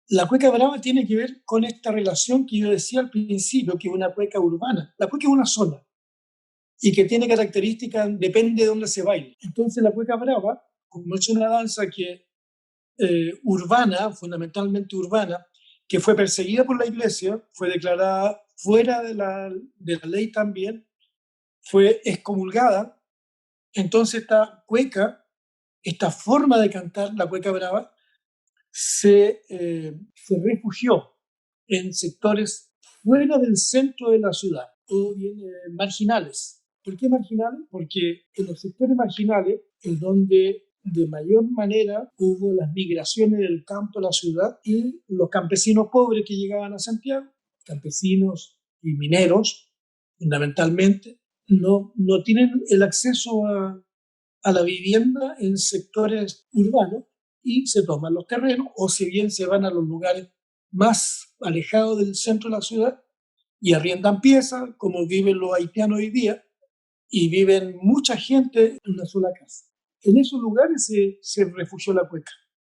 la cueca brava tiene que ver con esta relación que yo decía al principio, que es una cueca urbana. La cueca es una sola y que tiene características, depende de dónde se baile. Entonces la cueca brava, como es una danza que urbana, fundamentalmente urbana, que fue perseguida por la Iglesia, fue declarada fuera de la ley también, fue excomulgada. Entonces esta cueca, esta forma de cantar, la cueca brava, se refugió en sectores fuera del centro de la ciudad, o bien marginales. ¿Por qué marginales? Porque en los sectores marginales es donde de mayor manera hubo las migraciones del campo a la ciudad, y los campesinos pobres que llegaban a Santiago, campesinos y mineros fundamentalmente, no tienen el acceso a la vivienda en sectores urbanos y se toman los terrenos, o si bien se van a los lugares más alejados del centro de la ciudad y arriendan piezas, como viven los haitianos hoy día, y viven mucha gente en una sola casa. En esos lugares se refugió la cueca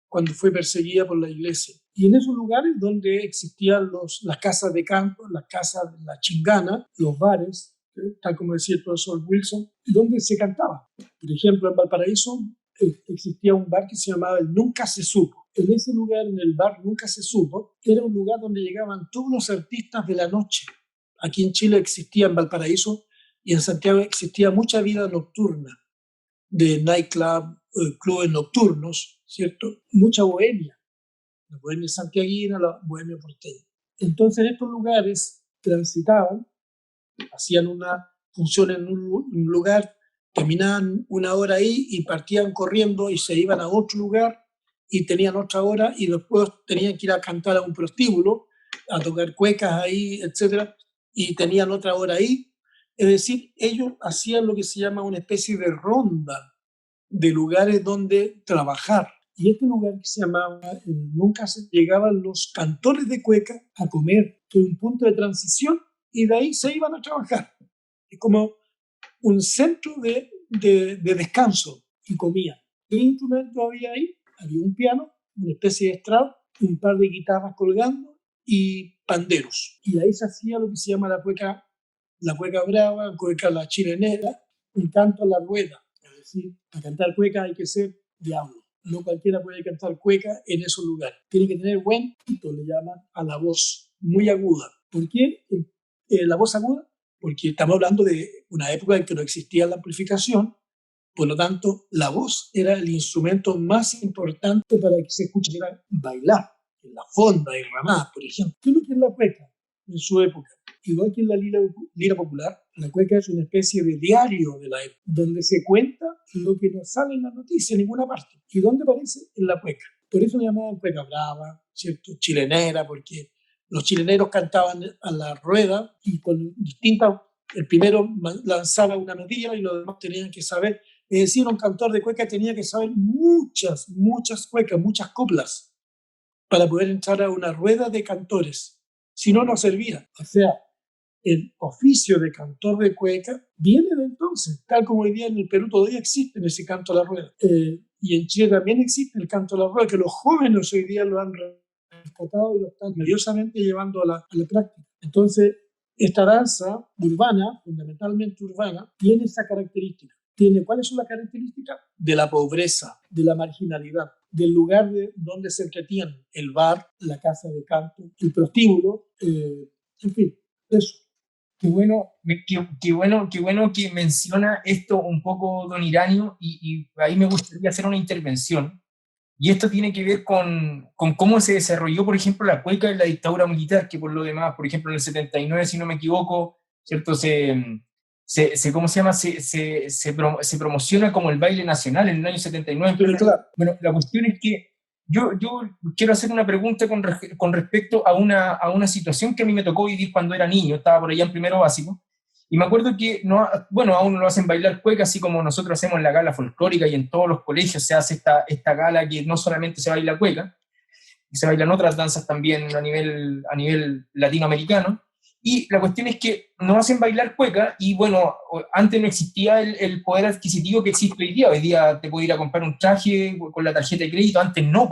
cuando fue perseguida por la Iglesia. Y en esos lugares donde existían las casas de campo, las casas de la chingana, los bares, tal como decía el profesor Wilson, donde se cantaba. Por ejemplo, en Valparaíso existía un bar que se llamaba el Nunca Se Supo. En ese lugar, en el bar Nunca Se Supo, era un lugar donde llegaban todos los artistas de la noche. Aquí en Chile existía, en Valparaíso y en Santiago existía mucha vida nocturna, de nightclub, clubes nocturnos, ¿cierto? Mucha bohemia, la bohemia santiaguina, la bohemia porteña. Entonces en estos lugares transitaban, hacían una función en un lugar, terminaban una hora ahí y partían corriendo y se iban a otro lugar y tenían otra hora, y después tenían que ir a cantar a un prostíbulo, a tocar cuecas ahí, etc. Y tenían otra hora ahí. Es decir, ellos hacían lo que se llama una especie de ronda de lugares donde trabajar. Y este lugar que se llamaba Nunca Se, llegaban los cantores de cueca a comer, que era un punto de transición, y de ahí se iban a trabajar. Es como un centro de descanso, y comían. ¿Qué instrumento había ahí? Había un piano, una especie de estrado, un par de guitarras colgando y panderos. Y ahí se hacía lo que se llama la cueca brava, cueca la chilenera, un canto a la rueda. Es decir, para cantar cueca hay que ser diablo. No cualquiera puede cantar cueca en esos lugares. Tiene que tener buen pito, le llaman a la voz, muy aguda. ¿Por qué la voz aguda? Porque estamos hablando de una época en que no existía la amplificación, por lo tanto, la voz era el instrumento más importante para que se escuchara bailar, en la fonda derramada, por ejemplo. ¿Qué es lo que es la cueca en su época? Igual que en la lira popular, la cueca es una especie de diario de la época, donde se cuenta lo que no sale en la noticia en ninguna parte. ¿Y dónde aparece? En la cueca. Por eso le llamaban cueca brava, ¿cierto? Chilenera, porque los chileneros cantaban a la rueda y con distintas... El primero lanzaba una melodía y los demás tenían que saber. Es decir, un cantor de cueca tenía que saber muchas cuecas, muchas coplas. para poder entrar a una rueda de cantores. Si no, no servía. O sea, el oficio de cantor de cueca viene de entonces, tal como hoy día en el Perú todavía existe ese canto a la rueda. Y en Chile también existe el canto a la rueda, que los jóvenes hoy día lo han rescatado y lo están nerviosamente llevando a la práctica. Entonces, esta danza urbana, fundamentalmente urbana, tiene esa característica. ¿Cuáles son las características? De la pobreza, de la marginalidad, del lugar donde se entretienen, el bar, la casa de canto, el prostíbulo, en fin, eso. Qué bueno que menciona esto un poco, don Iranio, y ahí me gustaría hacer una intervención. Y esto tiene que ver con cómo se desarrolló, por ejemplo, la cueca en la dictadura militar, que por lo demás, por ejemplo, en el 79, si no me equivoco, ¿cierto? ¿Cómo se llama? Se promociona como el baile nacional en el año 79. Pero claro. Bueno, la cuestión es que yo quiero hacer una pregunta con respecto a una situación que a mí me tocó vivir cuando era niño, estaba por allá en primero básico, y me acuerdo que, a uno lo hacen bailar cueca, así como nosotros hacemos en la gala folclórica, y en todos los colegios se hace esta gala que no solamente se baila cueca, se bailan otras danzas también a nivel latinoamericano. Y la cuestión es que nos hacen bailar cueca, y bueno, antes no existía el poder adquisitivo que existe hoy día. Hoy día te puedes ir a comprar un traje con la tarjeta de crédito, antes no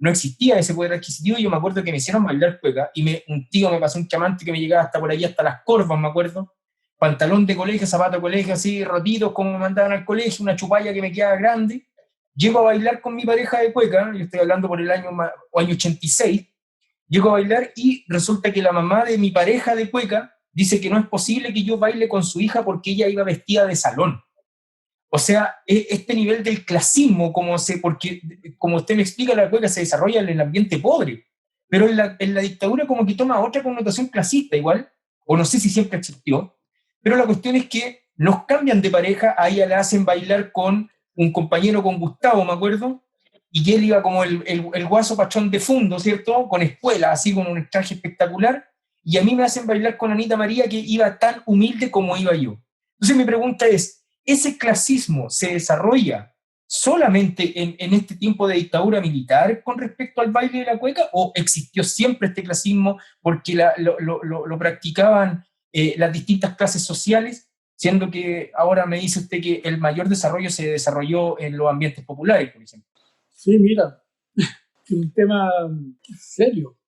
existía ese poder adquisitivo. Y yo me acuerdo que me hicieron bailar cueca, y un tío me pasó un chamante que me llegaba hasta por ahí, hasta las corvas, me acuerdo, pantalón de colegio, zapato de colegio, así rotitos como me mandaban al colegio, una chupalla que me quedaba grande. Llego a bailar con mi pareja de cueca, yo estoy hablando por el año 86, llego a bailar y resulta que la mamá de mi pareja de cueca dice que no es posible que yo baile con su hija porque ella iba vestida de salón. O sea, este nivel del clasismo, porque como usted me explica, la cueca se desarrolla en el ambiente pobre, pero en la dictadura como que toma otra connotación clasista igual, o no sé si siempre existió, pero la cuestión es que nos cambian de pareja, a ella la hacen bailar con un compañero, con Gustavo, me acuerdo, y él iba como el guaso pachón de fondo, ¿cierto? Con espuela, así con un traje espectacular, y a mí me hacen bailar con Anita María, que iba tan humilde como iba yo. Entonces mi pregunta es, ¿ese clasismo se desarrolla solamente en este tiempo de dictadura militar con respecto al baile de la cueca, o existió siempre este clasismo porque lo practicaban las distintas clases sociales, siendo que ahora me dice usted que el mayor desarrollo se desarrolló en los ambientes populares, por ejemplo? Sí, mira, es un tema serio,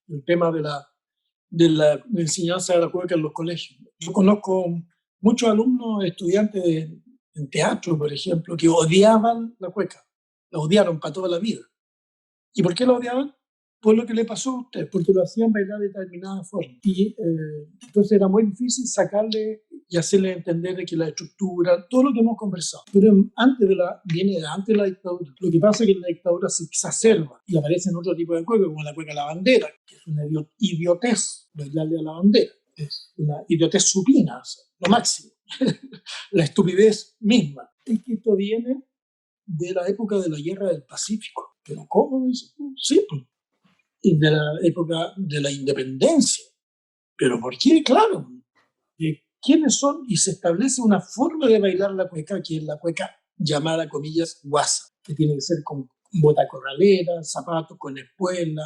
el tema de la enseñanza de la cueca en los colegios. Yo conozco muchos alumnos, estudiantes en teatro, por ejemplo, que odiaban la cueca, la odiaron para toda la vida. ¿Y por qué la odiaban? Por lo que le pasó a usted, porque lo hacían bailar de determinada forma. Y entonces era muy difícil sacarle y hacerle entender de que la estructura, todo lo que hemos conversado, pero viene de antes de la dictadura. Lo que pasa es que la dictadura se exacerba y aparecen otro tipo de cueca, como la cueca a la bandera, que es una idiotez bailarle a la bandera. Es una idiotez supina, o sea, lo máximo. La estupidez misma. Es que esto viene de la época de la Guerra del Pacífico. ¿Pero cómo? Sí, y de la época de la independencia. ¿Pero por qué? Claro. ¿Quiénes son? Y se establece una forma de bailar la cueca, que es la cueca llamada, comillas, guasa, que tiene que ser con bota corralera, zapatos con espuela,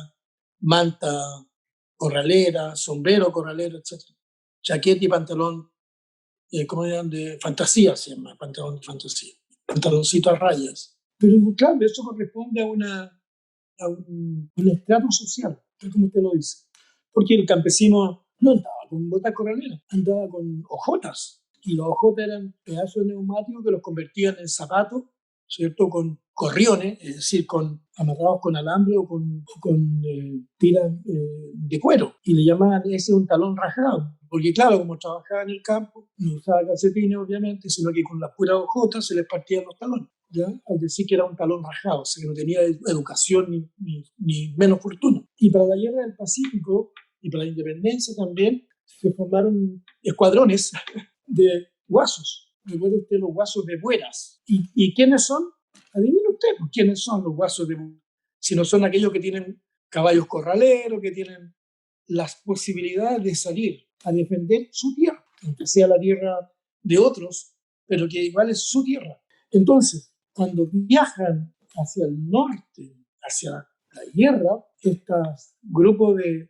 manta corralera, sombrero corralero, etc. Chaqueta y pantalón, ¿cómo llaman? De fantasía, se llama, pantalón de fantasía. Pantaloncito a rayas. Pero claro, eso corresponde a un estrato social, tal como usted lo dice. Porque el campesino no andaba con botas corraleras, andaba con ojotas. Y los ojotas eran pedazos de neumáticos que los convertían en zapatos, ¿cierto? Con corriones, es decir, amarrados con alambre o con tiras de cuero. Y le llamaban ese un talón rajado. Porque claro, como trabajaba en el campo, no usaba calcetines obviamente, sino que con las puras ojotas se les partían los talones. ¿Ya? Al decir que era un talón rajado, o sea que no tenía educación ni menos fortuna. Y para la Guerra del Pacífico y para la independencia también se formaron escuadrones de guasos. Recuerda usted los guasos de Bueras. ¿Y quiénes son? Adivine usted, pues, ¿quiénes son los guasos de Bueras? Si no son aquellos que tienen caballos corraleros, que tienen las posibilidades de salir a defender su tierra, aunque sea la tierra de otros, pero que igual es su tierra. Entonces, cuando viajan hacia el norte, hacia la guerra, estos grupos de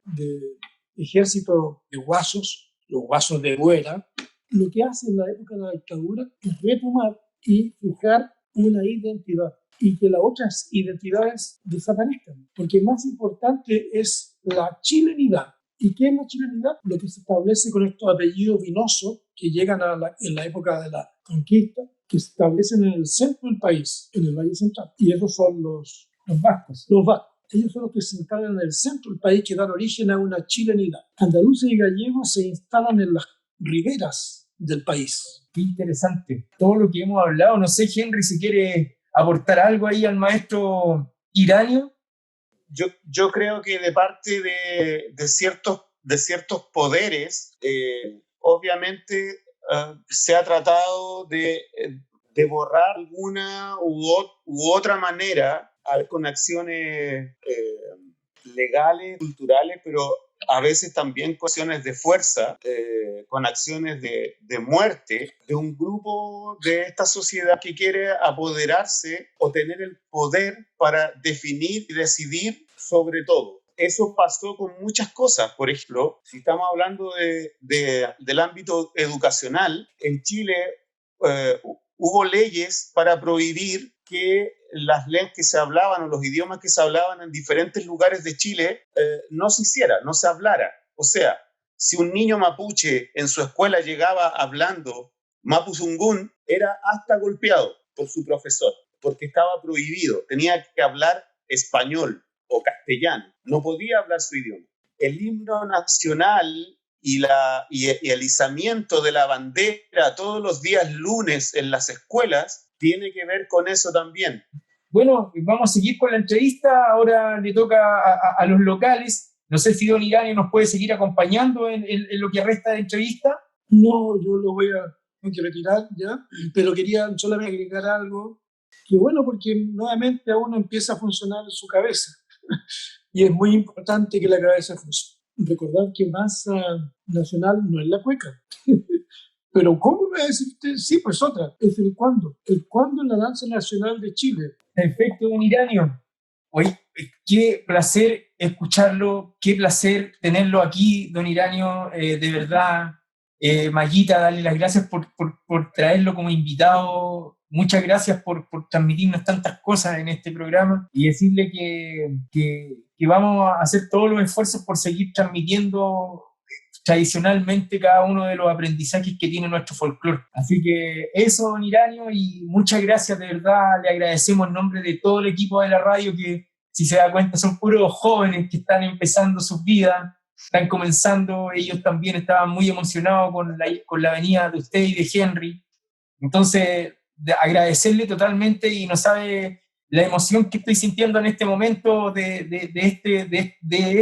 ejércitos de guasos, los guasos de Buera, lo que hace en la época de la dictadura es retomar y fijar una identidad y que las otras identidades desaparezcan. Porque más importante es la chilenidad. ¿Y qué es la chilenidad? Lo que se establece con estos apellidos vinosos que llegan en la época de la conquista, que se establecen en el centro del país, en el Valle Central. Y esos son los vascos. Los vascos. Ellos son los que se instalan en el centro del país, que dan origen a una chilenidad. Andaluces y gallegos se instalan en las riberas del país. Qué interesante. Todo lo que hemos hablado, no sé, Henry, si quiere aportar algo ahí al maestro Iranio. Yo creo que de parte de ciertos poderes, obviamente se ha tratado de borrar alguna u otra manera con acciones legales, culturales, pero a veces también con acciones de fuerza, con acciones de muerte de un grupo de esta sociedad que quiere apoderarse o tener el poder para definir y decidir sobre todo. Eso pasó con muchas cosas. Por ejemplo, si estamos hablando del ámbito educacional, en Chile hubo leyes para prohibir que las lenguas que se hablaban o los idiomas que se hablaban en diferentes lugares de Chile no se hiciera, no se hablara. O sea, si un niño mapuche en su escuela llegaba hablando mapuzungún, era hasta golpeado por su profesor, porque estaba prohibido, tenía que hablar español o castellano, no podía hablar su idioma. El himno nacional y el izamiento de la bandera todos los días lunes en las escuelas tiene que ver con eso también. Bueno, vamos a seguir con la entrevista. Ahora le toca a los locales. No sé si don Iranio nos puede seguir acompañando en lo que resta de entrevista. No, yo lo tengo que retirar ya, pero quería solamente agregar algo, que bueno, porque nuevamente a uno empieza a funcionar su cabeza y es muy importante que la cabeza funcione. Recordar que masa nacional no es la cueca. Pero ¿cómo me va a decir usted? Sí, pues otra, es el cuándo. El cuándo es la danza nacional de Chile. Perfecto, don Iranio. Oye, qué placer escucharlo, qué placer tenerlo aquí, don Iranio, de verdad. Mayita, darle las gracias por traerlo como invitado. Muchas gracias por transmitirnos tantas cosas en este programa y decirle que vamos a hacer todos los esfuerzos por seguir transmitiendo tradicionalmente cada uno de los aprendizajes que tiene nuestro folclore. Así que eso, don Iranio, y muchas gracias, de verdad, le agradecemos en nombre de todo el equipo de la radio, que si se da cuenta son puros jóvenes que están empezando sus vidas, están comenzando, ellos también estaban muy emocionados con la venida de usted y de Henry. Entonces, agradecerle totalmente, y no sabe la emoción que estoy sintiendo en este momento de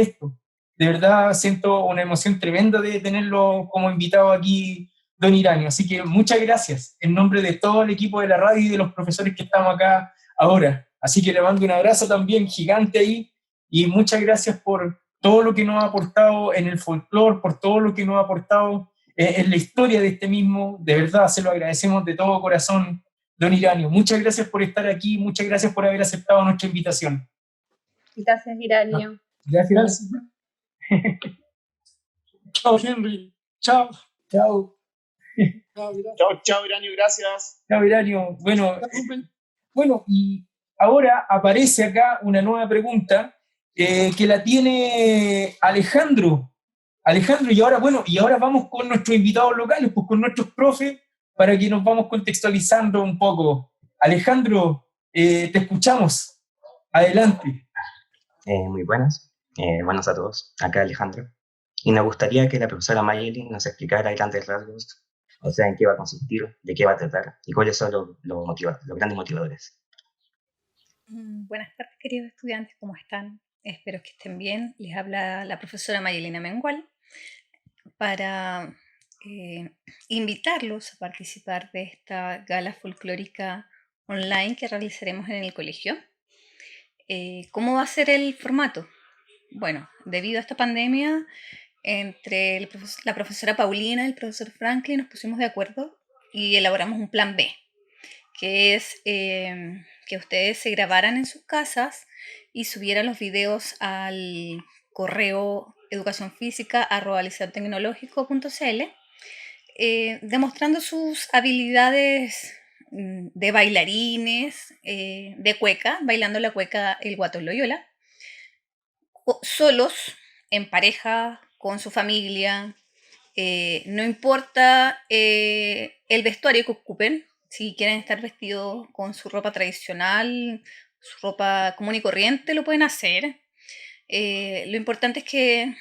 esto. De verdad siento una emoción tremenda de tenerlo como invitado aquí, don Iranio. Así que muchas gracias en nombre de todo el equipo de la radio y de los profesores que estamos acá ahora. Así que le mando un abrazo también gigante ahí, y muchas gracias por todo lo que nos ha aportado en el folclore, por todo lo que nos ha aportado en la historia de este mismo. De verdad se lo agradecemos de todo corazón, don Iranio. Muchas gracias por estar aquí, muchas gracias por haber aceptado nuestra invitación. Gracias, Iranio. Gracias. Chao, Henry. Chao. Chao. Chao, Iranio, gracias. Chao, Iranio. Bueno, y ahora aparece acá una nueva pregunta que la tiene Alejandro. Alejandro, y ahora vamos con nuestros invitados locales, pues con nuestros profes, para que nos vamos contextualizando un poco. Alejandro, te escuchamos. Adelante. Muy buenas. Buenas a todos. Acá Alejandro. Y nos gustaría que la profesora Mayeli nos explicara a grandes rasgos, o sea, en qué va a consistir, de qué va a tratar y cuáles son los grandes motivadores. Buenas tardes, queridos estudiantes, ¿cómo están? Espero que estén bien. Les habla la profesora Mayelina Mengual para invitarlos a participar de esta gala folclórica online que realizaremos en el colegio. ¿Cómo va a ser el formato? Bueno, debido a esta pandemia, entre la profesora Paulina y el profesor Franklin nos pusimos de acuerdo y elaboramos un plan B, que es que ustedes se grabaran en sus casas y subiera los videos al correo educacionfísica@liceotecnológico.cl, demostrando sus habilidades de bailarines, de cueca, bailando la cueca El Guatón Loyola, solos, en pareja, con su familia, no importa el vestuario que ocupen, si quieren estar vestidos con su ropa tradicional, su ropa común y corriente, lo pueden hacer. Lo importante es que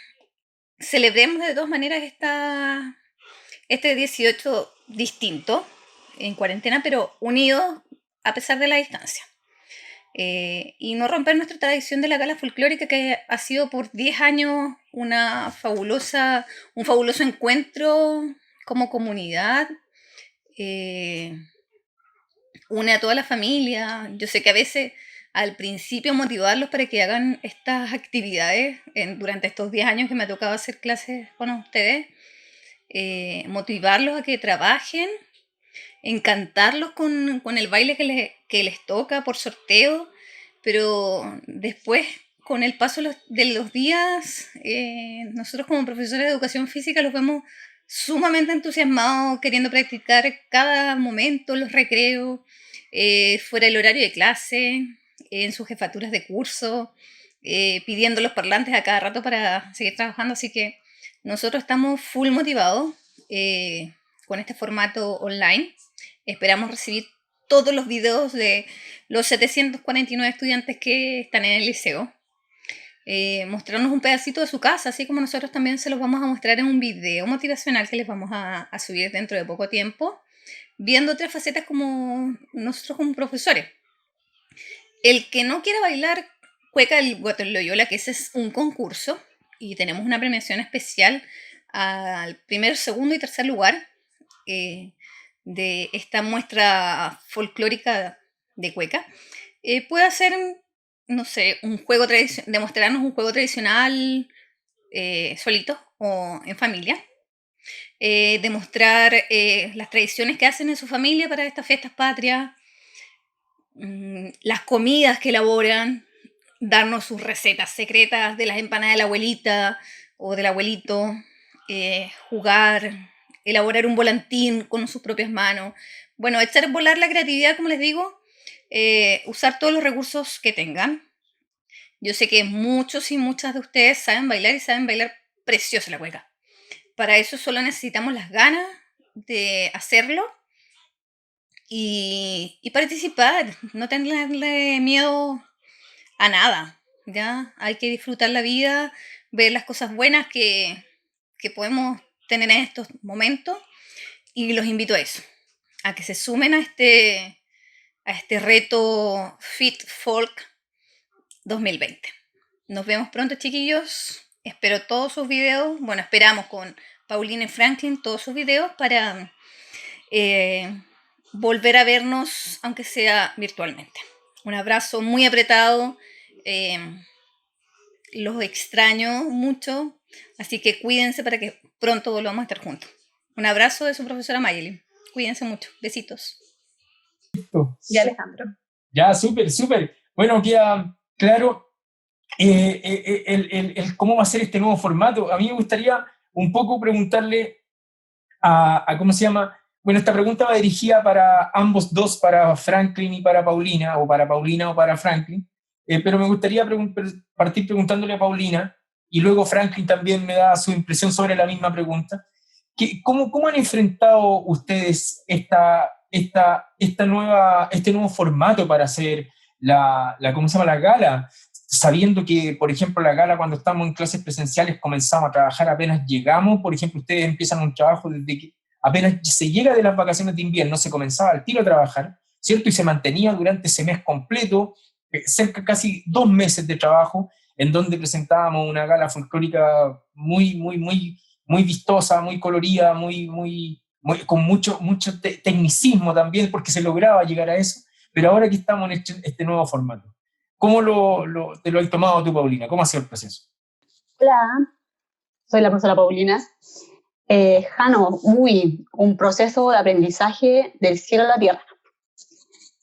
celebremos de todas maneras este 18 distinto, en cuarentena, pero unidos a pesar de la distancia. Y no romper nuestra tradición de la gala folclórica, que ha sido por 10 años un fabuloso encuentro como comunidad. Une a toda la familia. Yo sé que a veces al principio motivarlos para que hagan estas actividades durante estos 10 años que me ha tocado hacer clases con ustedes, motivarlos a que trabajen, encantarlos con el baile que les toca por sorteo, pero después, con el paso de los días, nosotros como profesores de educación física los vemos sumamente entusiasmados, queriendo practicar cada momento, los recreos, fuera del horario de clase, en sus jefaturas de curso, pidiendo los parlantes a cada rato para seguir trabajando. Así que nosotros estamos full motivados con este formato online. Esperamos recibir todos los videos de los 749 estudiantes que están en el liceo. Mostrarnos un pedacito de su casa, así como nosotros también se los vamos a mostrar en un video motivacional que les vamos a subir dentro de poco tiempo, viendo otras facetas como nosotros como profesores. El que no quiera bailar cueca del Guatón Loyola, que ese es un concurso, y tenemos una premiación especial al primer, segundo y tercer lugar de esta muestra folclórica de cueca, puede hacer, no sé, demostrarnos un juego tradicional solito o en familia, demostrar las tradiciones que hacen en su familia para estas fiestas patrias, las comidas que elaboran, darnos sus recetas secretas de las empanadas de la abuelita o del abuelito, jugar, elaborar un volantín con sus propias manos. Bueno, echar a volar la creatividad, como les digo, usar todos los recursos que tengan. Yo sé que muchos y muchas de ustedes saben bailar y saben bailar preciosa la cueca. Para eso solo necesitamos las ganas de hacerlo y participar, no tenerle miedo a nada, ¿ya? Hay que disfrutar la vida, ver las cosas buenas que podemos tener en estos momentos, y los invito a eso, a que se sumen a este reto Fit Folk 2020. Nos vemos pronto, chiquillos. Espero todos sus videos. Bueno, esperamos con Paulina y Franklin todos sus videos para volver a vernos, aunque sea virtualmente. Un abrazo muy apretado. Los extraño mucho, así que cuídense para que pronto volvamos a estar juntos. Un abrazo de su profesora Mayelin. Cuídense mucho. Besitos. Y Alejandro. Ya, súper. Bueno, queda claro el cómo va a ser este nuevo formato. A mí me gustaría un poco preguntarle a ¿cómo se llama? Bueno, esta pregunta va dirigida para ambos dos, para Franklin y para Paulina, o para Paulina o para Franklin, pero me gustaría partir preguntándole a Paulina, y luego Franklin también me da su impresión sobre la misma pregunta. ¿Cómo han enfrentado ustedes este nuevo formato para hacer ¿cómo se llama? La gala? Sabiendo que, por ejemplo, la gala, cuando estamos en clases presenciales, comenzamos a trabajar apenas llegamos. Por ejemplo, ustedes empiezan un trabajo desde que apenas se llega de las vacaciones de invierno, se comenzaba al tiro a trabajar, ¿cierto? Y se mantenía durante ese mes completo, cerca casi 2 meses de trabajo, en donde presentábamos una gala folclórica muy vistosa, muy colorida, con mucho tecnicismo también, porque se lograba llegar a eso. Pero ahora que estamos en este nuevo formato, ¿cómo te lo has tomado tú, Paulina? ¿Cómo ha sido el proceso? Hola, soy la profesora Paulina. Jano, un proceso de aprendizaje del cielo a la tierra.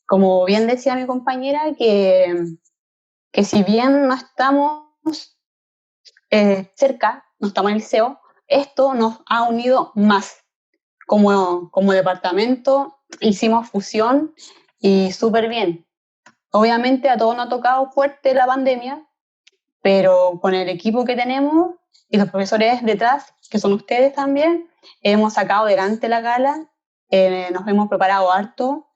Como bien decía mi compañera, que que si bien no estamos cerca, no estamos en el liceo, esto nos ha unido más. Como departamento hicimos fusión y súper bien. Obviamente a todos nos ha tocado fuerte la pandemia, pero con el equipo que tenemos y los profesores detrás, que son ustedes también, hemos sacado adelante la gala, nos hemos preparado harto.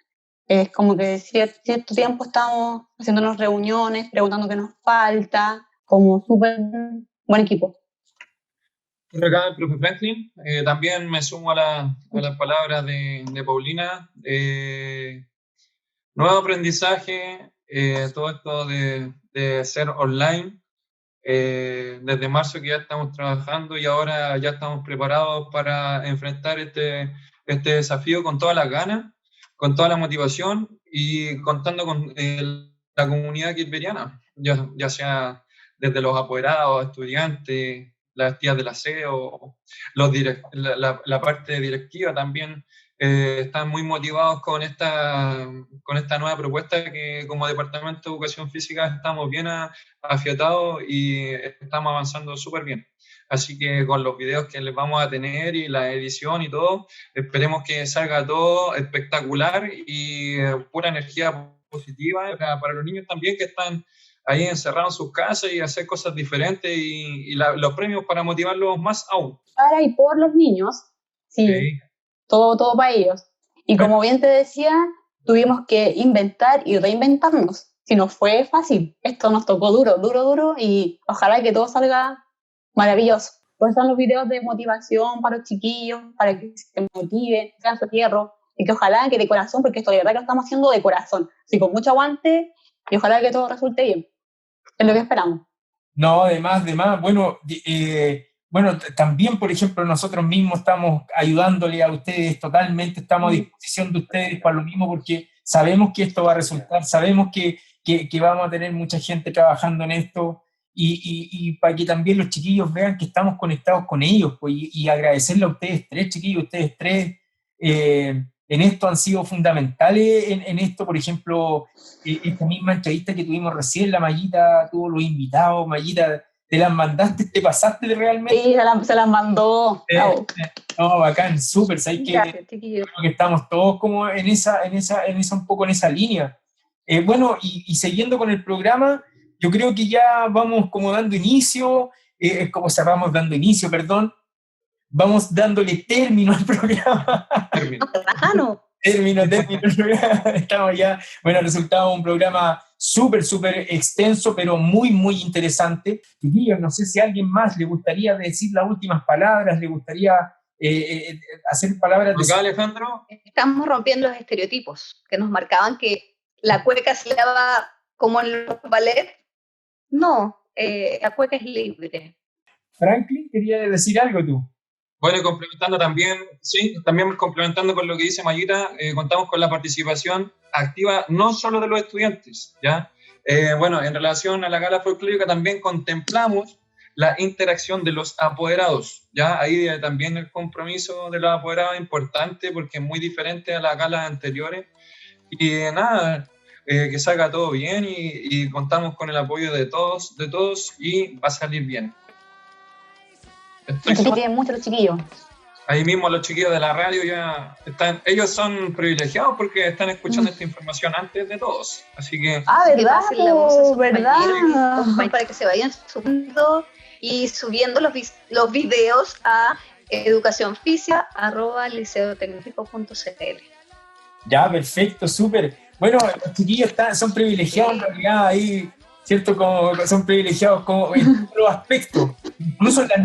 Es como que cierto tiempo estamos haciéndonos reuniones, preguntando qué nos falta, como súper buen equipo. Por acá el profe Franklin, también me sumo a las palabras de Paulina. Nuevo aprendizaje, todo esto de ser online. Desde marzo que ya estamos trabajando y ahora ya estamos preparados para enfrentar este desafío con todas las ganas, con toda la motivación y contando con la comunidad quilperiana, ya sea desde los apoderados, estudiantes, las tías del aseo, la parte directiva también. Están muy motivados con esta nueva propuesta que como Departamento de Educación Física estamos bien afiatados y estamos avanzando súper bien. Así que con los videos que les vamos a tener y la edición y todo, esperemos que salga todo espectacular y pura energía positiva para los niños también que están ahí encerrados en sus casas y hacer cosas diferentes y los premios para motivarlos más aún. Para y por los niños, sí. Todo para ellos. Y como bien te decía, tuvimos que inventar y reinventarnos. Si no fue fácil, esto nos tocó duro y ojalá que todo salga maravilloso. Por eso están los videos de motivación para los chiquillos, para que se motiven, sean su hierro, y que ojalá que de corazón, porque esto de verdad que lo estamos haciendo de corazón, así con mucho aguante y ojalá que todo resulte bien. Es lo que esperamos. No, además, bueno, también, por ejemplo, nosotros mismos estamos ayudándole a ustedes totalmente, estamos a disposición de ustedes para lo mismo, porque sabemos que esto va a resultar, sabemos que vamos a tener mucha gente trabajando en esto, y para que también los chiquillos vean que estamos conectados con ellos, pues, y agradecerle a ustedes tres, chiquillos, ustedes tres, en esto han sido fundamentales, en esto, por ejemplo, esta misma entrevista que tuvimos recién, la Mayita tuvo los invitados, Mayita, ¿te las mandaste? ¿Te pasaste realmente? Sí, se las mandó. No, bacán, súper, ¿sabes qué? Creo que estamos todos como en esa, un poco en esa línea. Bueno, y siguiendo con el programa, yo creo que ya vamos como dando inicio, vamos dándole término al programa. Término. Estamos ya, bueno, el resultado de un programa súper extenso, pero muy interesante. Chiquillos, no sé si a alguien más le gustaría decir las últimas palabras, le gustaría hacer palabras de... Alejandro. Estamos rompiendo los estereotipos que nos marcaban que la cueca se daba como en los ballet. No, la cueca es libre. Franklin, ¿quería decir algo tú? Bueno, complementando también, sí, también complementando con lo que dice Mayita, contamos con la participación activa no solo de los estudiantes, ¿ya? Bueno, en relación a la gala folclórica también contemplamos la interacción de los apoderados, ¿ya? Ahí también el compromiso de los apoderados es importante porque es muy diferente a las galas anteriores. Y nada, que salga todo bien y contamos con el apoyo de todos y va a salir bien. Tienen mucho los chiquillos. Ahí mismo los chiquillos de la radio ya están, ellos son privilegiados porque están escuchando esta información antes de todos, así que... ¿Verdad? La voz a sus ¿verdad? compañeros para que se vayan subiendo y subiendo los videos a educacionfísica@liceotecnico.cl. Ya, perfecto, súper. Bueno, los chiquillos son privilegiados en realidad ahí, ¿cierto? Como son privilegiados como en todos los aspectos. Incluso en las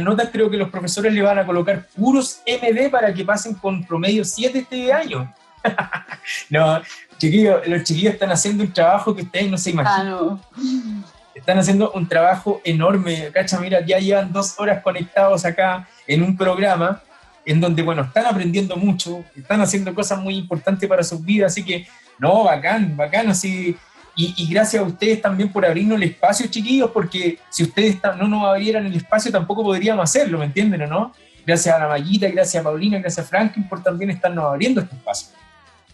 notas creo que los profesores le van a colocar puros MD para que pasen con promedio 7 este año. No, chiquillos, los chiquillos están haciendo un trabajo que ustedes no se imaginan. Están haciendo un trabajo enorme. Cacha, mira, ya llevan 2 horas conectados acá en un programa en donde, bueno, están aprendiendo mucho, están haciendo cosas muy importantes para sus vidas, así que, no, bacán, así... Y gracias a ustedes también por abrirnos el espacio, chiquillos, porque si ustedes no nos abrieran el espacio tampoco podríamos hacerlo, ¿me entienden o no? Gracias a la Mayita, gracias a Paulina, gracias a Franklin por también estarnos abriendo este espacio,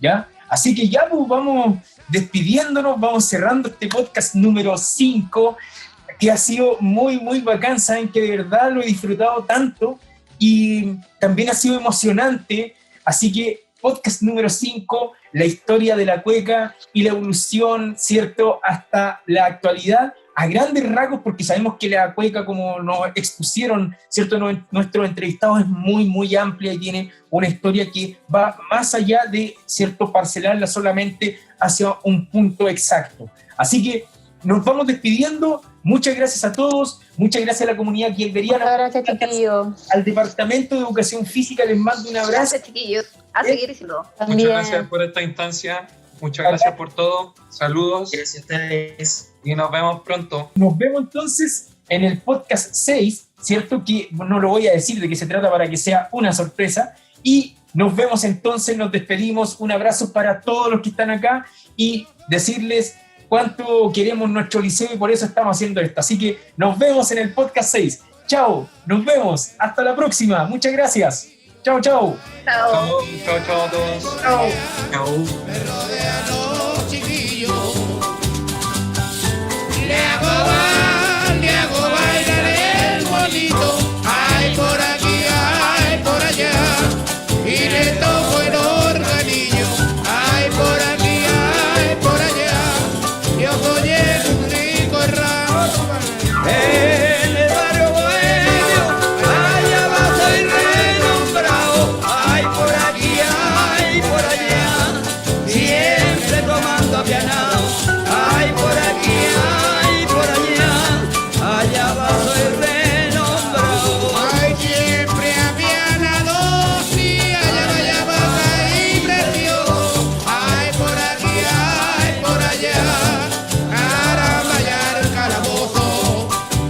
¿ya? Así que ya pues, vamos despidiéndonos, vamos cerrando este podcast número 5, que ha sido muy, muy bacán. Saben que de verdad lo he disfrutado tanto y también ha sido emocionante. Así que podcast número 5, la historia de la cueca y la evolución, ¿cierto?, hasta la actualidad, a grandes rasgos, porque sabemos que la cueca, como nos expusieron, ¿cierto?, nuestros entrevistados, es muy, muy amplia y tiene una historia que va más allá de, ¿cierto?, parcelarla solamente hacia un punto exacto. Así que nos vamos despidiendo. Muchas gracias a todos, muchas gracias a la comunidad quilveriana. Muchas gracias, chiquillos. Al Departamento de Educación Física les mando un abrazo. Gracias, chiquillos. A seguir diciendo. También. Muchas gracias por esta instancia. Muchas gracias por todo. Saludos. Gracias a ustedes. Y nos vemos pronto. Nos vemos entonces en el podcast 6, ¿cierto? Que no lo voy a decir de qué se trata para que sea una sorpresa. Y nos vemos entonces, nos despedimos. Un abrazo para todos los que están acá y decirles cuánto queremos nuestro liceo y por eso estamos haciendo esto. Así que nos vemos en el podcast 6. Chao, nos vemos. Hasta la próxima. Muchas gracias. Chao, chao. Chao. Chao, chao a todos. Chao. Chao. Me rodean los chiquillos. Le hago bailar el bonito. Ay, por aquí, ay, por allá. Y le toco el organillo. Ay, por aquí, ay, por allá. Yo soy un rico ramo. En el barrio bohemio, allá abajo soy renombrado. Ay, por aquí, ay, por allá. Siempre tomando apianado. Ay, por aquí, ay, por allá. Allá abajo soy renombrado. Ay, siempre apianado. Sí, allá va y precioso. Ay, por aquí, ay, por allá. Caramba, ya el calabozo.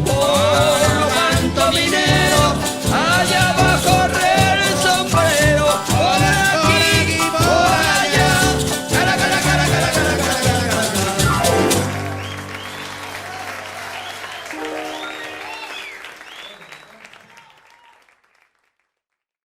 Por lo canto minero, allá va a correr el sombrero. Por aquí, por allá. Cara, cara, cara, cara, cara, cara, cara, cara.